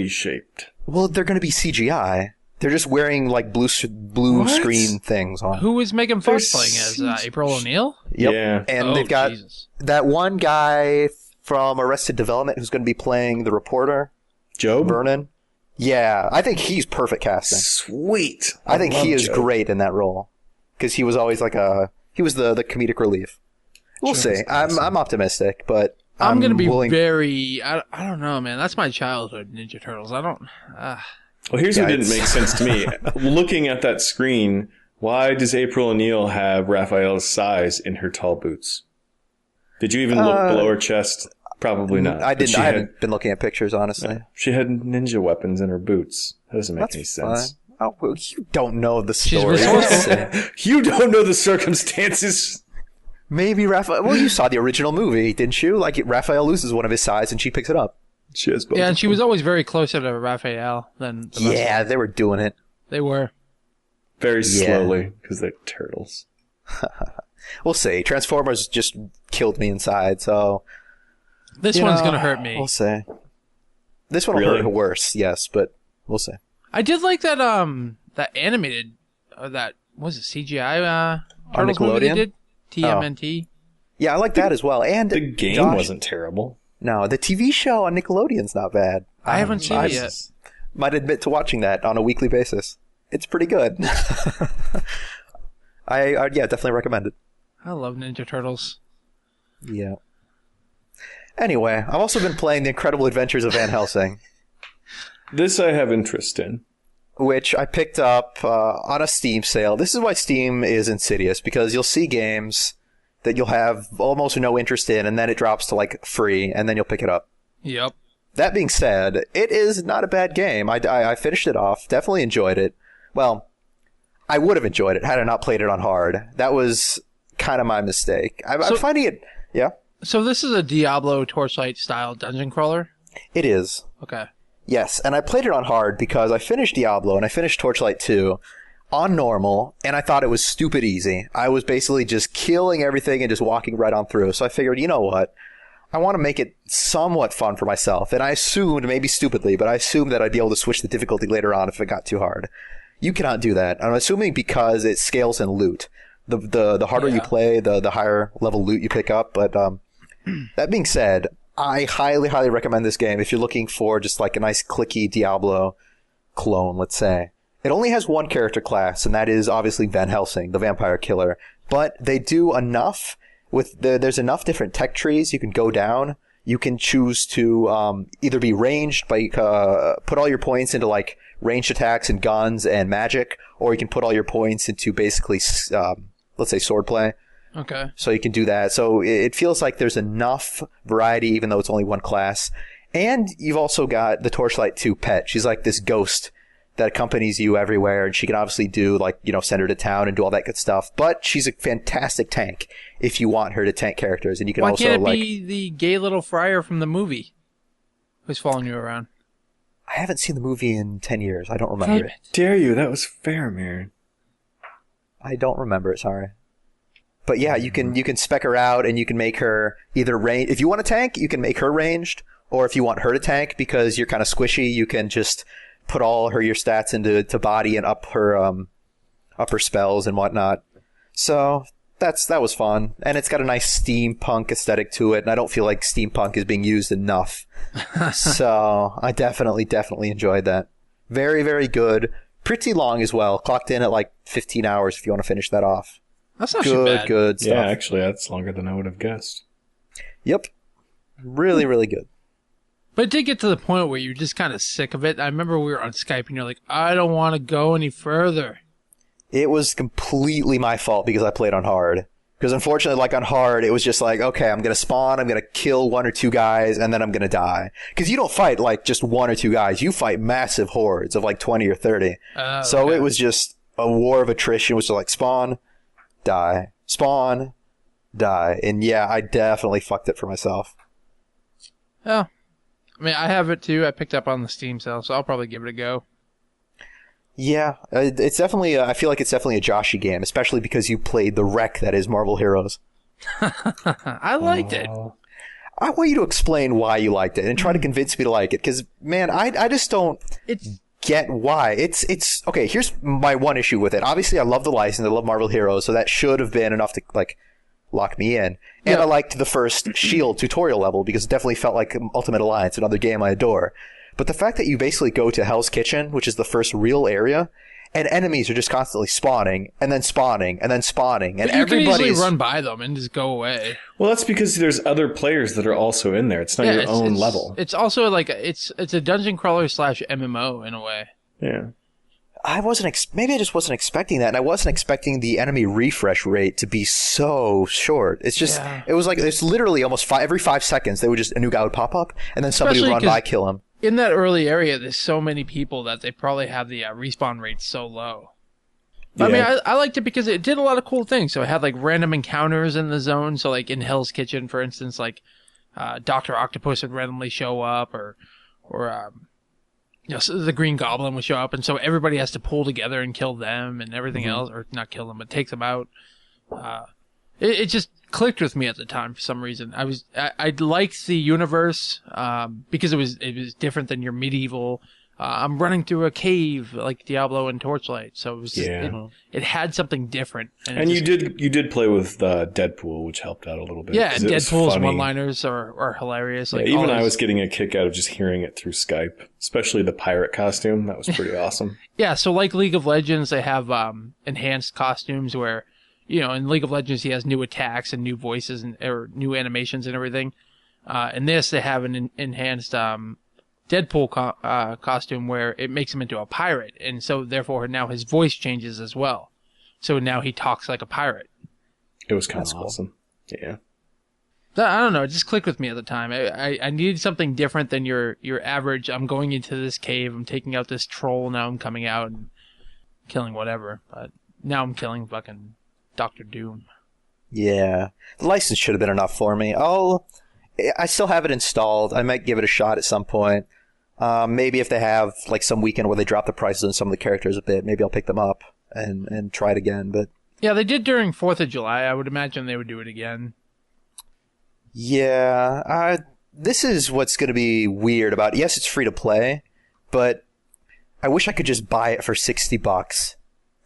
shaped. Well, they're going to be CGI. They're just wearing like blue screen things on. Who is Megan Fox playing as? April O'Neil? Yep. Yeah. And they've got that one guy from Arrested Development who's going to be playing the reporter. Joe Vernon. Yeah, I think he's perfect casting. Sweet. I think he is great in that role because he was always like he was the comedic relief. We'll see. I'm optimistic, but I'm going to be very. I don't know, man. That's my childhood, Ninja Turtles. I don't. Well, here's what didn't make sense to me. Looking at that screen, why does April O'Neil have Raphael's size in her tall boots? Did you even look below her chest? Probably not. I didn't. I haven't been looking at pictures, honestly. She had ninja weapons in her boots. That doesn't make any sense. Oh, well, you don't know the story. You don't know the circumstances. Maybe Raphael... Well, you saw the original movie, didn't you? Like, Raphael loses one of his size and she picks it up. She has both. Yeah, and she was always very closer to Raphael than the they were doing it. They were. Very slowly, because they're turtles. We'll see. Transformers just killed me inside, so... This one's going to hurt me. We'll see. This one will hurt worse, yes, but we'll see. I did like that that animated, that, was it CGI Turtles movie they did? TMNT? Yeah, I like that as well. And the game wasn't terrible. No, the TV show on Nickelodeon's not bad. I haven't seen it yet. Might admit to watching that on a weekly basis. It's pretty good. I definitely recommend it. I love Ninja Turtles. Yeah. Anyway, I've also been playing The Incredible Adventures of Van Helsing. This I have interest in. Which I picked up on a Steam sale. This is why Steam is insidious, because you'll see games that you'll have almost no interest in, and then it drops to like free, and then you'll pick it up. Yep. That being said, it is not a bad game. I finished it off, definitely enjoyed it. Well, I would have enjoyed it had I not played it on hard. That was kind of my mistake. I'm finding it... Yeah? So this is a Diablo Torchlight-style dungeon crawler? It is. Okay. Yes, and I played it on hard because I finished Diablo and I finished Torchlight 2 on normal, and I thought it was stupid easy. I was basically just killing everything and just walking right on through. So I figured, you know what? I want to make it somewhat fun for myself. And I assumed, maybe stupidly, but I assumed that I'd be able to switch the difficulty later on if it got too hard. You cannot do that. I'm assuming because it scales in loot. The harder you play, the higher level loot you pick up. But that being said, I highly, highly recommend this game if you're looking for just like a nice clicky Diablo clone, let's say. It only has one character class, and that is obviously Van Helsing, the vampire killer. But they do enough there's enough different tech trees you can go down. You can choose to either be ranged by put all your points into like ranged attacks and guns and magic, or you can put all your points into basically let's say swordplay. Okay. So you can do that. So it feels like there's enough variety, even though it's only one class. And you've also got the Torchlight 2 pet. She's like this ghost that accompanies you everywhere, and she can obviously do like, send her to town and do all that good stuff. But she's a fantastic tank if you want her to tank characters, and you can also Why can't it be the gay little friar from the movie who's following you around? I haven't seen the movie in 10 years. I don't remember it. Dare you? That was Faramir. I don't remember it. Sorry. But yeah, you can spec her out, and you can make her either range. If you want a tank, you can make her ranged, or if you want her to tank because you're kind of squishy, you can just put all your stats into body and up her spells and whatnot. So that was fun, and it's got a nice steampunk aesthetic to it, and I don't feel like steampunk is being used enough. So I definitely enjoyed that. Very, very good. Pretty long as well. Clocked in at like 15 hours if you want to finish that off. That's not too bad. Good stuff. Yeah, actually, that's longer than I would have guessed. Yep. Really, really good. But it did get to the point where you're just kind of sick of it. I remember we were on Skype and you're like, I don't want to go any further. It was completely my fault because I played on hard. Because unfortunately, like on hard, it was just like, okay, I'm going to spawn, I'm going to kill one or two guys, and then I'm going to die. Because you don't fight like just one or two guys. You fight massive hordes of like 20 or 30. So it was just a war of attrition, which was like spawn, die, spawn, die. And yeah, I definitely fucked it for myself. Oh. I mean, I have it too. I picked up on the Steam sale, so I'll probably give it a go. Yeah, it's definitely. I feel like it's definitely a Joshy game, especially because you played the wreck that is Marvel Heroes. I liked it. I want you to explain why you liked it and try to convince me to like it, because man, I just don't get why. It's okay. Here's my one issue with it. Obviously, I love the license. I love Marvel Heroes, so that should have been enough to like lock me in. And I liked the first Shield tutorial level because it definitely felt like Ultimate Alliance, another game I adore. But the fact that you basically go to Hell's Kitchen, which is the first real area, and enemies are just constantly spawning, and then spawning, and then spawning, and everybody's... You can easily run by them and just go away. Well, that's because there's other players that are also in there. It's not your own level. It's also like, it's a dungeon crawler / MMO in a way. Yeah. I wasn't... maybe I just wasn't expecting that, and I wasn't expecting the enemy refresh rate to be so short. It's just... It was like, it's literally almost every 5 seconds, a new guy would pop up, and then somebody would run by, kill him. In that early area, there's so many people that they probably have the respawn rate so low. Yeah. I mean, I liked it because it did a lot of cool things. So it had like random encounters in the zone. So like in Hell's Kitchen, for instance, like Dr. Octopus would randomly show up, or so the Green Goblin would show up, and so everybody has to pull together and kill them and everything else, or not kill them, but take them out. It just clicked with me at the time for some reason. I liked the universe because it was different than your medieval. I'm running through a cave like Diablo and Torchlight, so it was just, it had something different. And you did play with Deadpool, which helped out a little bit. Yeah, and Deadpool's one-liners are hilarious. Like even I was getting a kick out of just hearing it through Skype, especially the pirate costume. That was pretty awesome. Yeah, so like League of Legends, they have enhanced costumes where, in League of Legends he has new attacks and new voices or new animations and everything. In this, they have an enhanced Deadpool costume where it makes him into a pirate, and so therefore now his voice changes as well. So now he talks like a pirate. It was kind of awesome. Yeah. I don't know. It just clicked with me at the time. I needed something different than your average. I'm going into this cave. I'm taking out this troll. Now I'm coming out and killing whatever. But now I'm killing fucking Doctor Doom. Yeah, the license should have been enough for me. I still have it installed. I might give it a shot at some point. Maybe if they have like some weekend where they drop the prices on some of the characters a bit, maybe I'll pick them up and try it again. But yeah, they did during 4th of July. I would imagine they would do it again. Yeah, this is what's going to be weird about it. Yes, it's free to play, but I wish I could just buy it for $60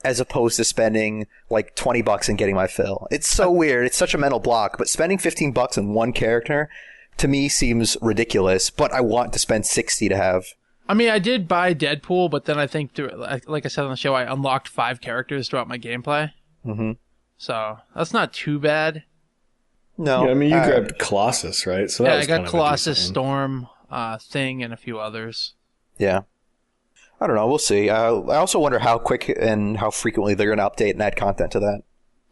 as opposed to spending like $20 and getting my fill. It's so weird. It's such a mental block, but spending $15 on one character to me seems ridiculous, but I want to spend $60 to have. I mean, I did buy Deadpool, but then I think, like I said on the show, I unlocked 5 characters throughout my gameplay. Mm-hmm. So that's not too bad. No. Yeah, I mean, you grabbed Colossus, right? So that was I got kind of Colossus, Storm, Thing, and a few others. Yeah. I don't know. We'll see. I also wonder how quick and how frequently they're going to update and add content to that.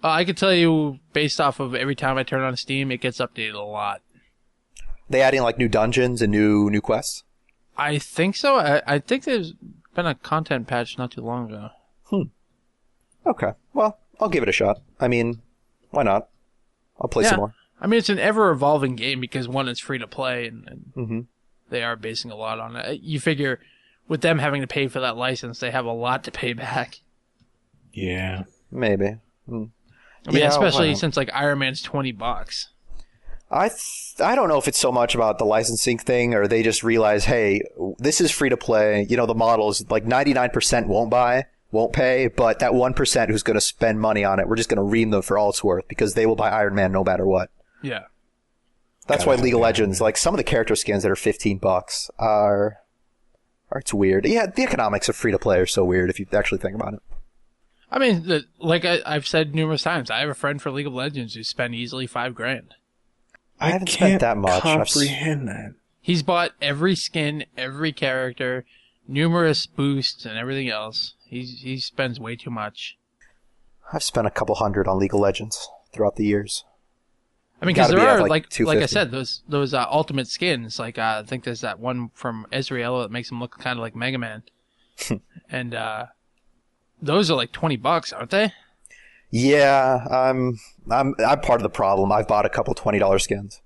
I can tell you, based off of every time I turn on Steam, it gets updated a lot. They adding like new dungeons and new quests? I think so. I think there's been a content patch not too long ago. Okay. Well, I'll give it a shot. I mean, why not? I'll play some more. I mean, it's an ever-evolving game because, one, it's free to play, and they are basing a lot on it. You figure, with them having to pay for that license, they have a lot to pay back. Yeah. Maybe. I mean, especially since, like, Iron Man's $20. I don't know if it's so much about the licensing thing or they just realize, hey, this is free to play. The model is like 99% won't pay, but that 1% who's going to spend money on it, we're just going to ream them for all it's worth because they will buy Iron Man no matter what. Yeah. That's why League of Legends, like some of the character skins that are $15 are it's weird. Yeah, the economics of free to play are so weird if you actually think about it. I mean, like I've said numerous times, I have a friend for League of Legends who spent easily $5,000. I haven't spent that much. Comprehend that. He's bought every skin, every character, numerous boosts, and everything else. He spends way too much. I've spent a couple $100 on League of Legends throughout the years. I mean, because there are, like I said, those ultimate skins. Like, I think there's that one from Ezreal that makes him look kind of like Mega Man. And those are like $20, aren't they? Yeah, I'm part of the problem. I've bought a couple $20 skins.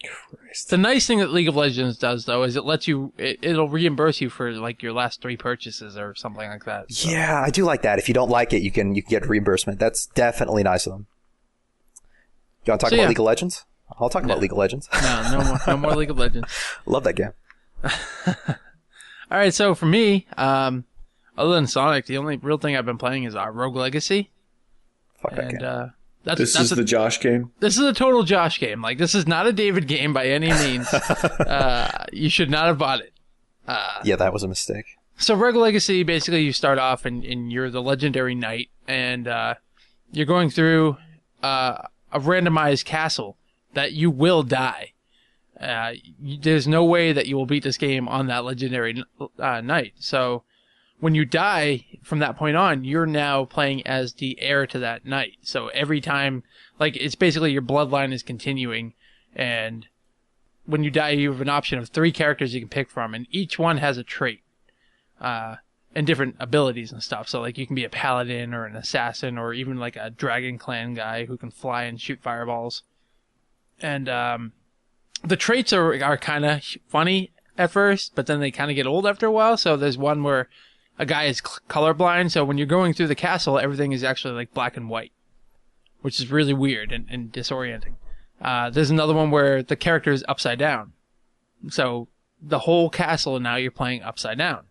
Christ. The nice thing that League of Legends does, though, is it lets you, it'll reimburse you for like your last 3 purchases or something like that. So. Yeah, I do like that. If you don't like it, you can get reimbursement. That's definitely nice of them. You want to talk about League of Legends? I'll talk about League of Legends. No more League of Legends. Love that game. All right, so for me, other than Sonic, the only real thing I've been playing is Rogue Legacy. Fuck that game. This is the Josh game? This is a total Josh game. Like, this is not a David game by any means. You should not have bought it. Yeah, that was a mistake. So Rogue Legacy, basically you start off and you're the legendary knight, and you're going through a randomized castle that you will die. There's no way that you will beat this game on that legendary knight. So when you die from that point on, you're now playing as the heir to that knight. So every time, like, it's basically your bloodline is continuing, and when you die, you have an option of 3 characters you can pick from, and each one has a trait, and different abilities and stuff. So, like, you can be a paladin or an assassin or even, like, a Dragon Clan guy who can fly and shoot fireballs. And the traits are kind of funny at first, but then they kind of get old after a while. So there's one where a guy is colorblind, so when you're going through the castle, everything is actually like black and white. which is really weird and disorienting. There's another one where the character is upside down. So the whole castle now you're playing upside down,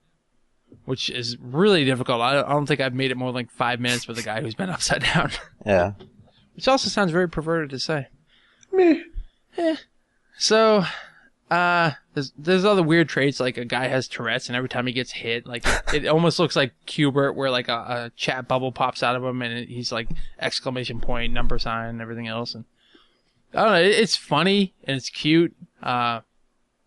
which is really difficult. I don't think I've made it more than like 5 minutes with a guy who's been upside down. Yeah. Which also sounds very perverted to say. Meh. So, there's other weird traits, like a guy has Tourette's, and every time he gets hit, like it almost looks like Qbert, where like a chat bubble pops out of him, and he's like exclamation point, number sign, and everything else. And I don't know, it's funny and it's cute, but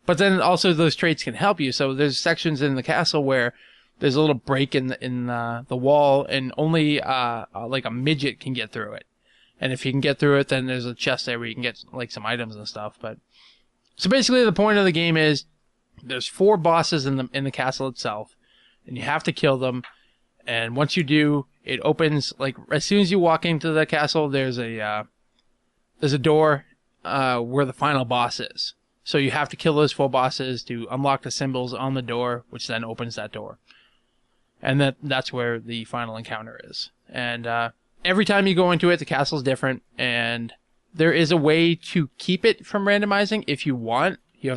then also those traits can help you. So there's sections in the castle where there's a little break in the wall, and only like a midget can get through it. And if you can get through it, then there's a chest there where you can get like some items and stuff. But so basically, the point of the game is there's 4 bosses in the castle itself, and you have to kill them. And once you do, it opens like as soon as you walk into the castle. There's a door where the final boss is. So you have to kill those 4 bosses to unlock the symbols on the door, which then opens that door. And that's where the final encounter is. And every time you go into it, the castle's different, and there is a way to keep it from randomizing if you want. You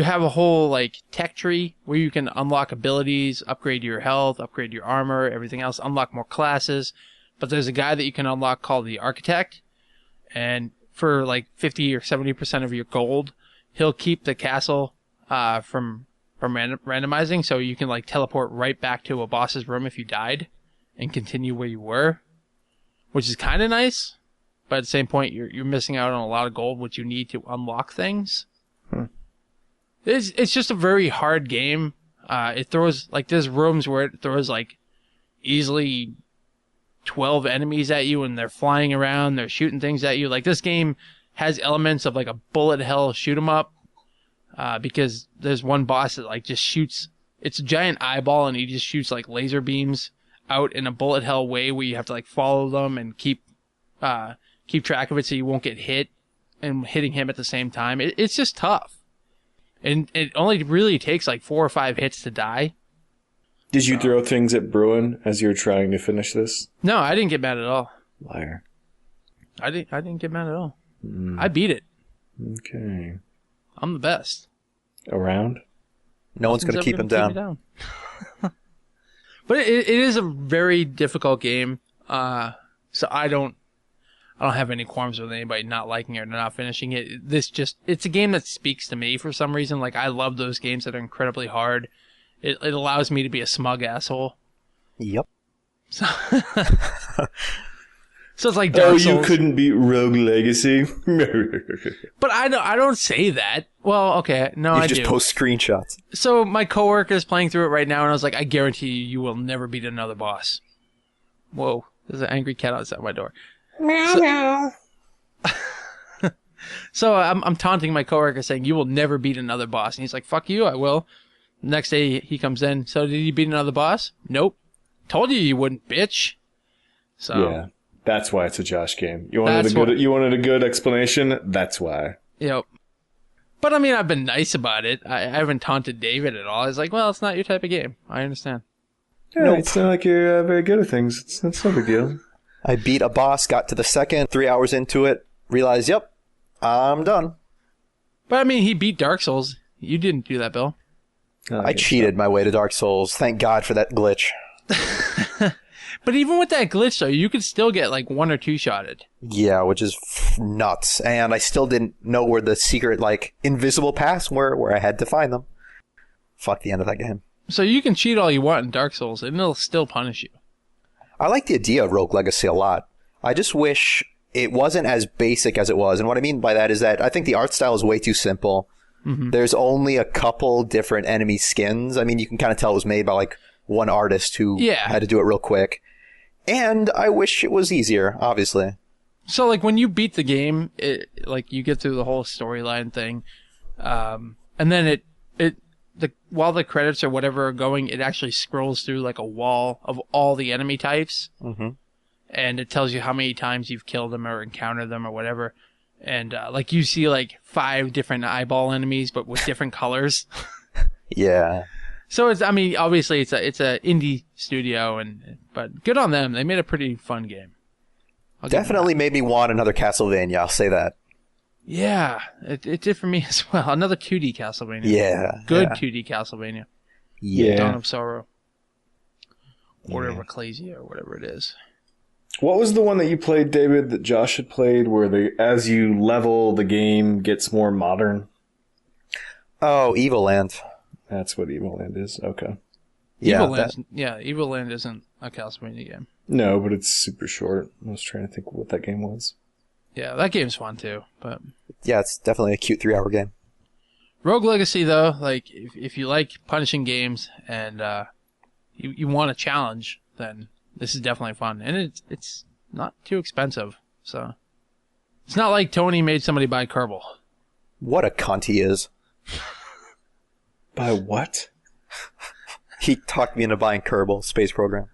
have a whole like tech tree where you can unlock abilities, upgrade your health, upgrade your armor, everything else, unlock more classes. But there's a guy that you can unlock called the Architect, and for like 50 or 70% of your gold, he'll keep the castle from randomizing, so you can like teleport right back to a boss's room if you died and continue where you were, which is kind of nice. But at the same point, you're missing out on a lot of gold, which you need to unlock things. It's just a very hard game. It throws like there's rooms where it throws like easily 12 enemies at you, and they're flying around, they're shooting things at you. Like this game has elements of like a bullet hell shoot 'em up, because there's one boss that like just shoots. It's a giant eyeball, and he just shoots like laser beams out in a bullet hell way where you have to like follow them and keep track of it so you won't get hit and hitting him at the same time. It's just tough. And it only really takes like 4 or 5 hits to die. Did you throw things at Bruin as you were trying to finish this? No, I didn't get mad at all. Liar. I didn't get mad at all. I beat it. Okay. I'm the best. Around? No one's going to keep him down. But it is a very difficult game. So I don't have any qualms with anybody not liking it or not finishing it. It's a game that speaks to me for some reason. Like I love those games that are incredibly hard. It allows me to be a smug asshole. Yep. So, so it's like Dark Souls. You couldn't beat Rogue Legacy? But I don't say that. Well, okay, no, I do. You just post screenshots. So my coworker is playing through it right now, and I was like, I guarantee you will never beat another boss. Whoa, there's an angry cat outside my door. Meow. So I'm taunting my coworker saying, you will never beat another boss. And he's like, fuck you, I will. Next day he comes in. So did you beat another boss? Nope. Told you wouldn't, bitch. So yeah, that's why it's a Josh game. You wanted a good explanation? That's why. Yep. But I mean, I've been nice about it. I haven't taunted David at all. I was like, well, it's not your type of game. I understand. Yeah, nope. It's not like you're very good at things. It's no big deal. I beat a boss, got to the second, 3 hours into it, realized, yep, I'm done. But I mean, he beat Dark Souls. You didn't do that, Bill. I cheated my way to Dark Souls. Thank God for that glitch. But even with that glitch, though, you could still get like 1 or 2 shotted. Yeah, which is nuts. And I still didn't know where the secret, like, invisible paths were, where I had to find them. Fuck the end of that game. So you can cheat all you want in Dark Souls, and it'll still punish you. I like the idea of Rogue Legacy a lot. I just wish it wasn't as basic as it was. And what I mean by that is that I think the art style is way too simple. Mm-hmm. There's only a couple different enemy skins. I mean, you can kind of tell it was made by like one artist who had to do it real quick. And I wish it was easier, obviously. So like when you beat the game, like you get through the whole storyline thing, and then while the credits or whatever are going, it actually scrolls through like a wall of all the enemy types. Mm-hmm. And it tells you how many times you've killed them or encountered them or whatever. And like you see like 5 different eyeball enemies, but with different colors. Yeah. So obviously it's a indie studio, but good on them. They made a pretty fun game. Definitely made me want another Castlevania. I'll say that. Yeah, it did for me as well. Another 2D Castlevania. Yeah. Good yeah. 2D Castlevania. Yeah. Dawn of Sorrow. Order of Ecclesia, or whatever it is. What was the one that you played, David, that Josh had played, where as you level, the game gets more modern? Oh, Evil Land. That's what Evil Land is. Okay. Yeah, Evil Land isn't a Castlevania game. No, but it's super short. I was trying to think what that game was. Yeah, that game's fun too. But yeah, it's definitely a cute 3-hour game. Rogue Legacy, though, like if you like punishing games and you want a challenge, then this is definitely fun, and it's not too expensive. So it's not like Tony made somebody buy Kerbal. What a cunt he is. By what? He talked me into buying Kerbal Space Program.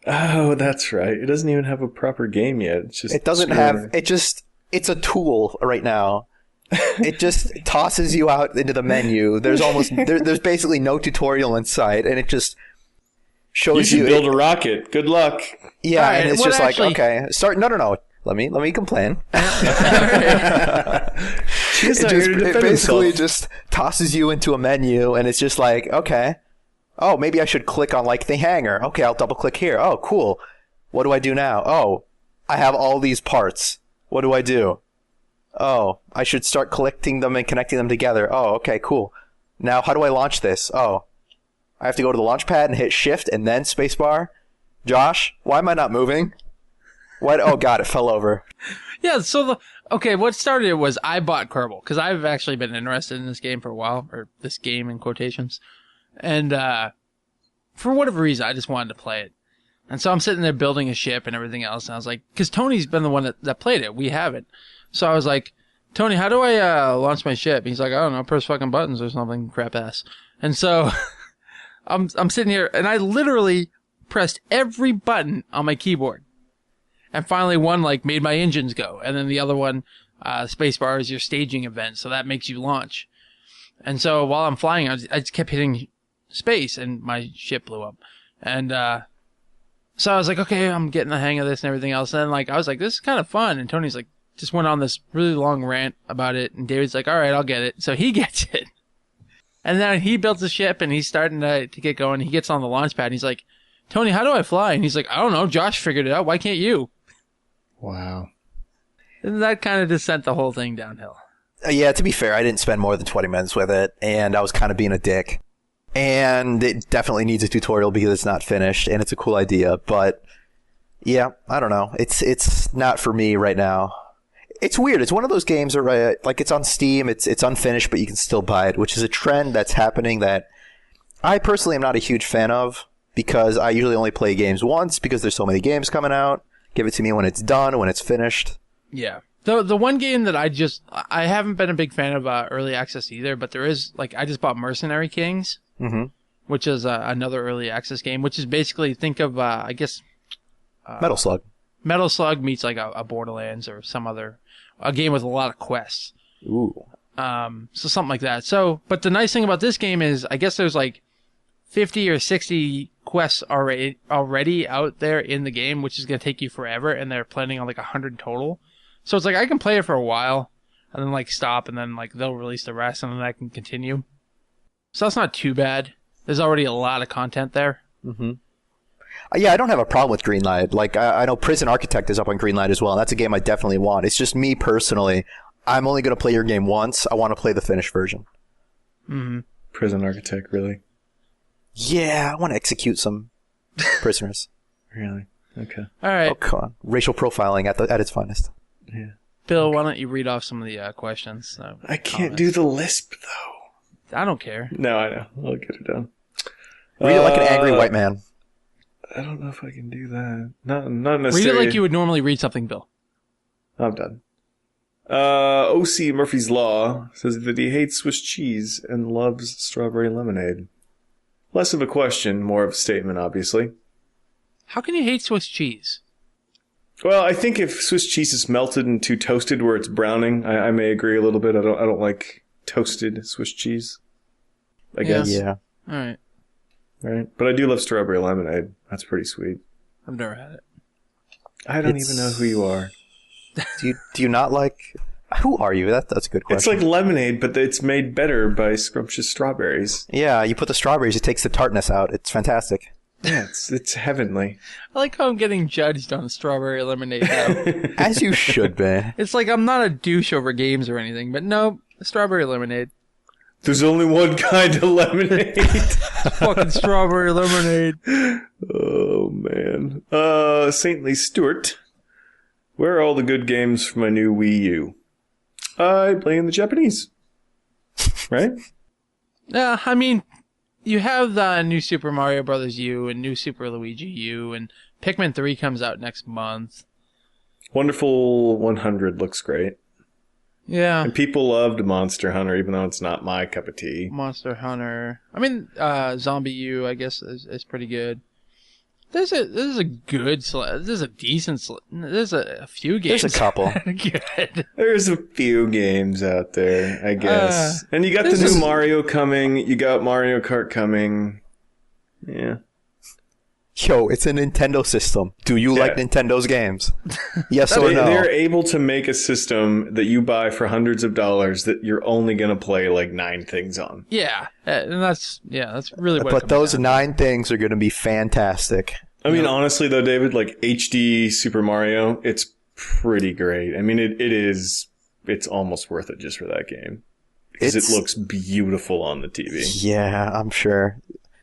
Oh, that's right. It doesn't even have a proper game yet. It's just it's a tool right now. It just tosses you out into the menu. There's basically no tutorial in sight, and it just shows you build a rocket. Good luck. Yeah, right, and it's just like, okay, start. No. Let me complain. It basically just tosses you into a menu, and it's just like, okay, oh, maybe I should click on like the hanger. Okay, I'll double click here. Oh, cool. What do I do now? Oh, I have all these parts. What do I do? Oh, I should start collecting them and connecting them together. Oh, okay, cool. Now, how do I launch this? Oh, I have to go to the launch pad and hit shift and then spacebar. Josh, why am I not moving? What? Oh God, it fell over. Yeah, so what started it was I bought Kerbal because I've actually been interested in this game for a while, or this game in quotations, and for whatever reason I just wanted to play it, and so I'm sitting there building a ship and everything else, and I was like, because Tony's been the one that played it, we haven't, so I was like, Tony, how do I launch my ship? He's like, I don't know, press fucking buttons or something, crap ass, and so I'm sitting here and I literally pressed every button on my keyboard. And finally one like made my engines go. And then the other one, spacebar is your staging event. So that makes you launch. And so while I'm flying, I just kept hitting space and my ship blew up. And, so I was like, okay, I'm getting the hang of this and everything else. And then like, I was like, this is kind of fun. And Tony's like, just went on this really long rant about it. And David's like, all right, I'll get it. So he gets it. And then he builds a ship and he's starting to get going. He gets on the launch pad and he's like, Tony, how do I fly? And he's like, I don't know. Josh figured it out. Why can't you? Wow. And that kind of just sent the whole thing downhill. Yeah, to be fair, I didn't spend more than 20 minutes with it, and I was kind of being a dick. And it definitely needs a tutorial because it's not finished, and it's a cool idea. But, yeah, I don't know. It's not for me right now. It's weird. It's one of those games where, like, it's on Steam, it's unfinished, but you can still buy it, which is a trend that's happening that I personally am not a huge fan of, because I usually only play games once because there's so many games coming out. Give it to me when it's done, when it's finished. Yeah. The one game that I haven't been a big fan of early access either, but there is, like, I just bought Mercenary Kings, which is another early access game, which is basically, think of, I guess... Metal Slug. Metal Slug meets, like, a Borderlands or some other... A game with a lot of quests. Ooh. So something like that. So, but the nice thing about this game is, I guess there's, like, 50 or 60 quests already out there in the game, which is going to take you forever, and they're planning on like 100 total. So it's like I can play it for a while and then like stop, and then like they'll release the rest and then I can continue. So that's not too bad. There's already a lot of content there. Yeah, I don't have a problem with Greenlight. Like I know Prison Architect is up on Greenlight as well, and that's a game I definitely want. It's just me personally, I'm only going to play your game once. I want to play the finished version. Prison Architect, really? Yeah, I want to execute some prisoners. Really? Okay. All right. Oh, come on. Racial profiling at its finest. Yeah. Bill, why don't you read off some of the questions? I can't do the lisp, though. I don't care. No, I know. I'll get it done. Read it like an angry white man. I don't know if I can do that. Not necessarily. Read it like you would normally read something, Bill. I'm done. O.C. Murphy's Law says that he hates Swiss cheese and loves strawberry lemonade. Less of a question, more of a statement, obviously. How can you hate Swiss cheese? Well, I think if Swiss cheese is melted and too toasted where it's browning, I may agree a little bit. I don't like toasted Swiss cheese, I guess. Yeah. All right. Right. But I do love strawberry lemonade. That's pretty sweet. I've never had it. I don't even know who you are. Do you not like... Who are you? That's a good question. It's like lemonade, but it's made better by scrumptious strawberries. Yeah, you put the strawberries, it takes the tartness out. It's fantastic. Yeah, it's heavenly. I like how I'm getting judged on strawberry lemonade now. As you should be. It's like I'm not a douche over games or anything, but no, strawberry lemonade. There's only one kind of lemonade. Fucking strawberry lemonade. Oh, man. Saintly Stewart. Where are all the good games for my new Wii U? I play in the Japanese. Right? I mean, you have the new Super Mario Brothers U and new Super Luigi U, and Pikmin 3 comes out next month. Wonderful 100 looks great. Yeah. And people loved Monster Hunter, even though it's not my cup of tea. Monster Hunter. I mean, Zombie U, I guess, is pretty good. There's a good there's a decent there's a few games. There's a couple. Good. There's a few games out there, I guess. And you got the new Mario coming. You got Mario Kart coming. Yeah. Yo, it's a Nintendo system. Do you like Nintendo's games? Yes or no? They're able to make a system that you buy for hundreds of dollars that you're only going to play like 9 things on. Yeah, and that's really what. But those 9 things are going to be fantastic. I mean, honestly though, David, like HD Super Mario, it's pretty great. I mean, it's almost worth it just for that game. Because it looks beautiful on the TV. Yeah, I'm sure.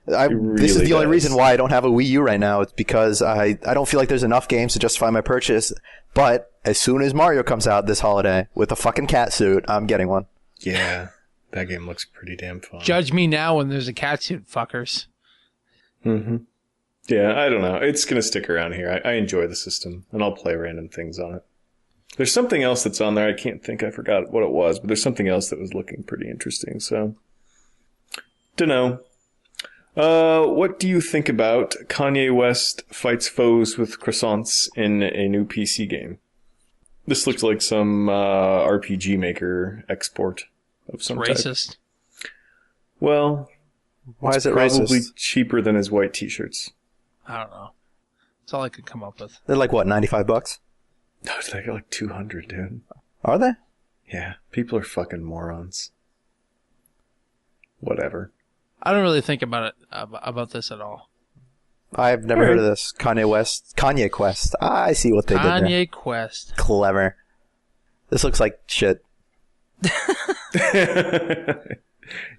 This is the only does. reason why I don't have a Wii U right now. It's because I don't feel like there's enough games to justify my purchase. But as soon as Mario comes out this holiday with a fucking cat suit, I'm getting one. Yeah, that game looks pretty damn fun. Judge me now when there's a cat suit, fuckers. Mm-hmm. Yeah, I don't know. It's going to stick around here. I enjoy the system, and I'll play random things on it. There's something else that's on there. I forgot what it was, but there's something else that was looking pretty interesting. So, dunno. What do you think about Kanye West fights foes with croissants in a new PC game? This looks like some RPG Maker export of some type. Racist. Well, why is it probably racist? Cheaper than his white t-shirts. I don't know. That's all I could come up with. They're like, what, $95? No, they're like 200, dude. Are they? Yeah, people are fucking morons. Whatever. I don't really think about this at all. I've never heard of this. Kanye Quest. I see what they did there. Kanye Quest. Clever. This looks like shit. Yeah,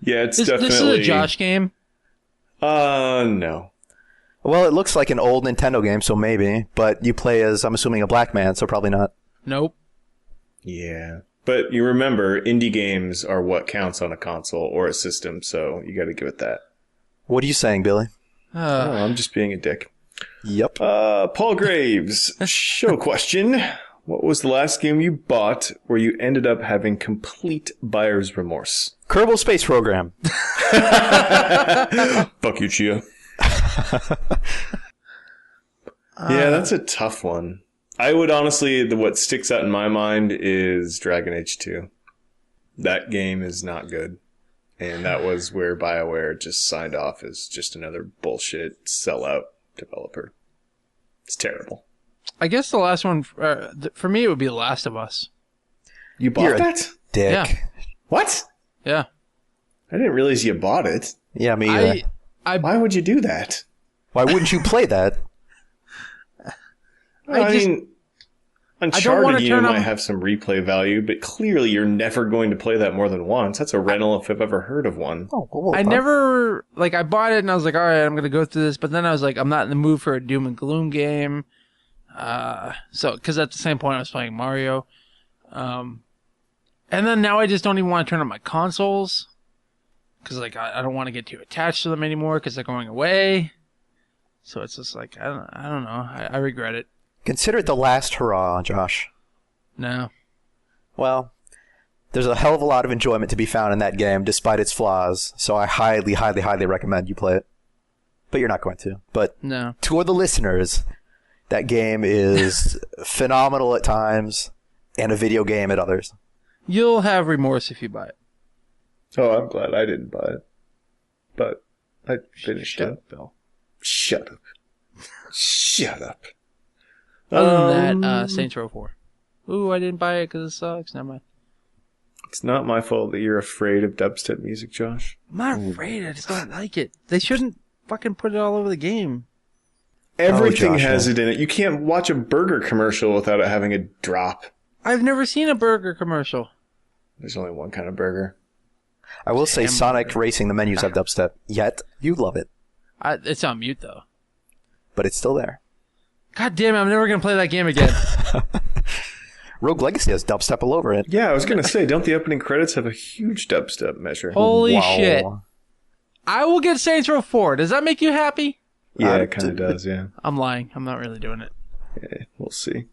it's definitely... This is a Josh game? No. Well, it looks like an old Nintendo game, so maybe. But you play as, I'm assuming, a black man, so probably not. Nope. Yeah. But you remember, indie games are what counts on a console or a system, so you gotta give it that. What are you saying, Billy? I'm just being a dick. Yep. Paul Graves, show question. What was the last game you bought where you ended up having complete buyer's remorse? Kerbal Space Program. Fuck you, Chia. Yeah, that's a tough one. I would honestly, what sticks out in my mind is Dragon Age 2. That game is not good. And that was where BioWare just signed off as just another bullshit sellout developer. It's terrible. I guess the last one, for me, it would be The Last of Us. You bought that? Dick. Yeah. What? Yeah. I didn't realize you bought it. Yeah, me either. Why would you do that? Why wouldn't you play that? I mean, Uncharted you might have some replay value, but clearly you're never going to play that more than once. That's a rental if I've ever heard of one. I never, I bought it and I was like, all right, I'm going to go through this. But then I was like, I'm not in the mood for a Doom and Gloom game. Because at the same point I was playing Mario. And then now I just don't even want to turn on my consoles. Because, I don't want to get too attached to them anymore because they're going away. So it's just I don't know. I regret it. Consider it the last hurrah, Josh. No. Well, there's a hell of a lot of enjoyment to be found in that game, despite its flaws. So I highly, highly, highly recommend you play it. But you're not going to. But no. To the listeners, that game is phenomenal at times and a video game at others. You'll have remorse if you buy it. Oh, I'm glad I didn't buy it. But I finished it. Shut up, Bill. Shut up. Shut up. Other than that, Saints Row 4. Ooh, I didn't buy it because it sucks. Never mind. It's not my fault that you're afraid of dubstep music, Josh. I'm not afraid. I just don't like it. They shouldn't fucking put it all over the game. Everything Josh, has it in it. You can't watch a burger commercial without it having a drop. I've never seen a burger commercial. There's only one kind of burger. I will say Sonic Racing, the menus have dubstep. Yet, you love it. It's on mute, though. But it's still there. God damn it, I'm never going to play that game again. Rogue Legacy has dubstep all over it. Yeah, I was going to say, don't the opening credits have a huge dubstep measure? Holy shit. I will get Saints Row 4. Does that make you happy? Yeah, it kind of does, yeah. I'm lying. I'm not really doing it. Yeah, we'll see.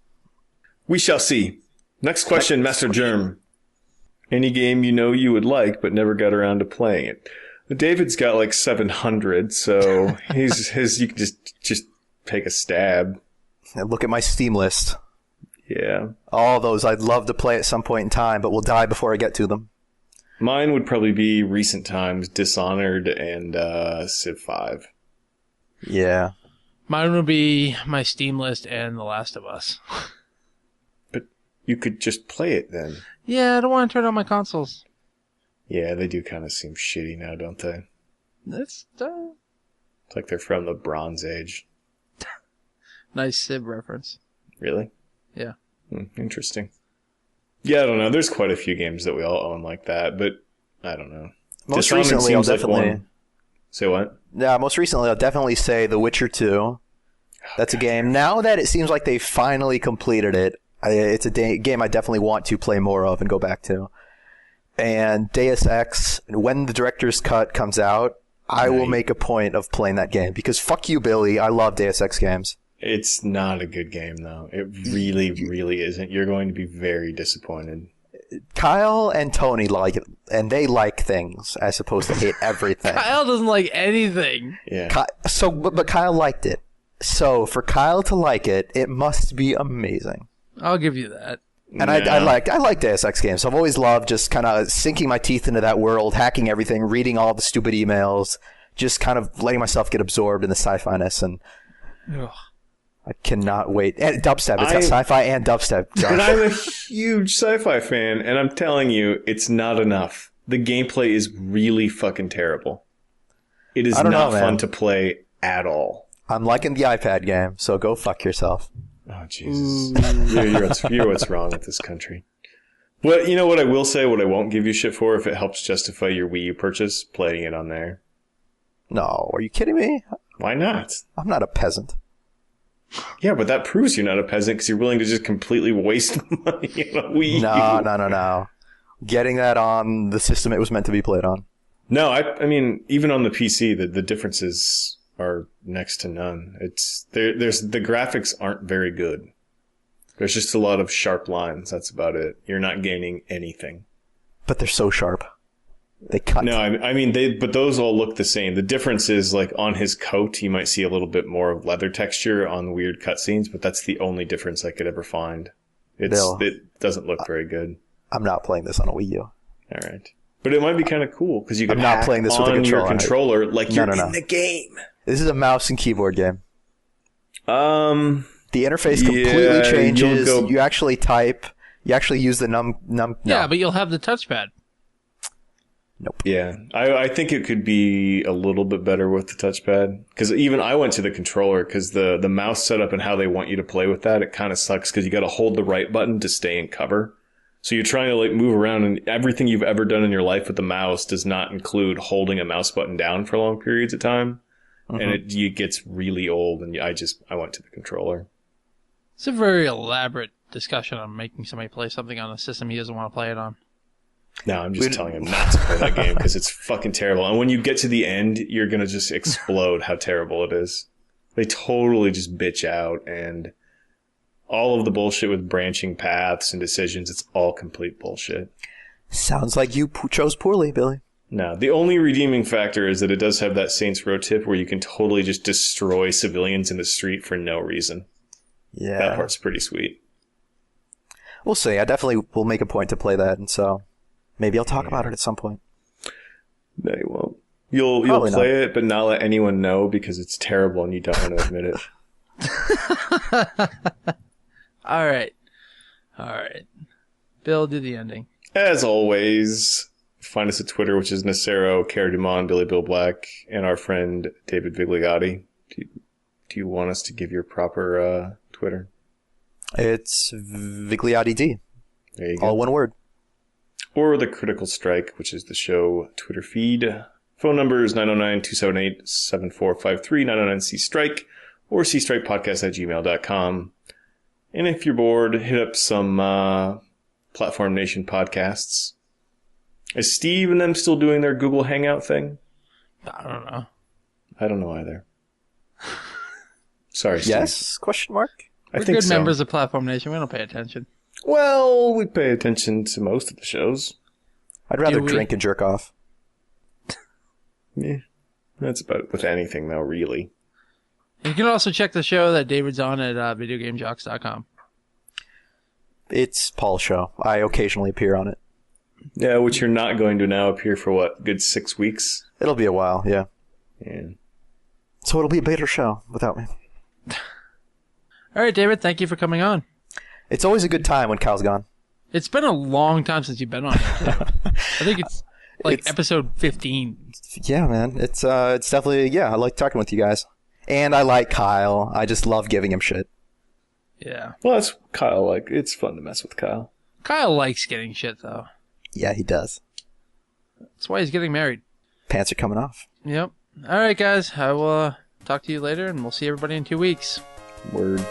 We shall see. Next question, Master Germ. Any game you know you would like, but never got around to playing it? David's got like 700, so you can just take a stab. And look at my Steam list. Yeah. All those I'd love to play at some point in time, but will die before I get to them. Mine would probably be recent times, Dishonored and Civ 5. Yeah. Mine would be my Steam list and The Last of Us. But you could just play it then. Yeah, I don't want to turn on my consoles. Yeah, they do kind of seem shitty now, don't they? It's It's like they're from the Bronze Age. nice Civ reference. Really? Yeah. Interesting. Yeah, I don't know. There's quite a few games that we all own like that, but I don't know. Most Dishonored recently, I'll seems like definitely... one. Say what? Yeah, most recently, I'll definitely say The Witcher 2. That's a game. Now that it seems like they finally completed it, it's a game I definitely want to play more of and go back to. And Deus Ex, when the director's cut comes out, I will make a point of playing that game. Because fuck you, Billy, I love Deus Ex games. It's not a good game, though. It really, really isn't. You're going to be very disappointed. Kyle and Tony like it, and they like things as opposed to hate everything. Kyle doesn't like anything. Yeah. But Kyle liked it. So for Kyle to like it, it must be amazing. I'll give you that. And I like Deus Ex games. I've always loved just kind of sinking my teeth into that world, hacking everything, reading all the stupid emails, just kind of letting myself get absorbed in the sci-fi-ness. And Ugh. I cannot wait. And dubstep. It's got sci-fi and dubstep. Josh. But I'm a huge sci-fi fan, and I'm telling you, it's not enough. The gameplay is really fucking terrible. It is not fun to play at all. I'm liking the iPad game, so go fuck yourself. Oh, Jesus. You're what's wrong with this country. Well, you know what I will say, what I won't give you shit for, if it helps justify your Wii U purchase, playing it on there. No, are you kidding me? Why not? I'm not a peasant. Yeah, but that proves you're not a peasant because you're willing to just completely waste money on a Wii U. No. Getting that on the system it was meant to be played on. No, I mean, even on the PC, the differences are next to none. The graphics aren't very good. There's just a lot of sharp lines. That's about it. You're not gaining anything. But they're so sharp. They cut. No, I mean, but those all look the same. The difference is, like, on his coat, you might see a little bit more of leather texture on weird cutscenes, but that's the only difference I could ever find. It doesn't look very good. I'm not playing this on a Wii U. All right. But it might be kind of cool, because you can not playing this with a controller. Your controller like you're in the game. This is a mouse and keyboard game. The interface completely changes. You actually type. You actually use the num. Yeah, but you'll have the touchpad. Nope. Yeah, I think it could be a little bit better with the touchpad. Because even I went to the controller, because the mouse setup and how they want you to play with that, it kind of sucks because you got to hold the right button to stay in cover. So you're trying to like move around, and everything you've ever done in your life with the mouse does not include holding a mouse button down for long periods of time. Mm-hmm. And it gets really old, and I went to the controller. It's a very elaborate discussion on making somebody play something on a system he doesn't want to play it on. No, I'm just telling him not to play that game because it's fucking terrible. And when you get to the end, you're going to just explode how terrible it is. They totally just bitch out, and all of the bullshit with branching paths and decisions, it's all complete bullshit. Sounds like you chose poorly, Billy. No, the only redeeming factor is that it does have that Saints Row tip where you can totally just destroy civilians in the street for no reason. Yeah. That part's pretty sweet. We'll see. I definitely will make a point to play that, and so maybe I'll talk about it at some point. No, you won't. You'll play it, but not let anyone know because it's terrible and you don't want to admit it. All right. Bill, do the ending. As always, find us at Twitter, which is Nacero, Cara Dumont, Billy Bill Black, and our friend David Vigliotti. Do you want us to give your proper Twitter? It's Vigliotti D. There you go. All one word. Or The Critical Strike, which is the show Twitter feed. Phone number is 909-278-7453, 909-C-STRIKE, or cstrikepodcast@gmail.com. And if you're bored, hit up some Platform Nation podcasts. Is Steve and them still doing their Google Hangout thing? I don't know. I don't know either. Sorry, Steve. Yes? Question mark? I We're think good so. members of Platform Nation. We don't pay attention. Well, we pay attention to most of the shows. I'd rather Do we? drink and jerk off. Yeah, that's about it with anything, though, really. And you can also check the show that David's on at videogamejocks.com. It's Paul's show. I occasionally appear on it. Yeah, which you're not going to now appear for, what, good 6 weeks? It'll be a while, yeah. Yeah. So it'll be a better show without me. All right, David, thank you for coming on. It's always a good time when Cal's gone. It's been a long time since you've been on here, too. I think it's episode 15. Yeah, man. It's definitely, yeah, I like talking with you guys. And I like Kyle. I just love giving him shit. Yeah. Well, that's Kyle. Like, it's fun to mess with Kyle. Kyle likes getting shit, though. Yeah, he does. That's why he's getting married. Pants are coming off. Yep. All right, guys. I will talk to you later, and we'll see everybody in 2 weeks. Word.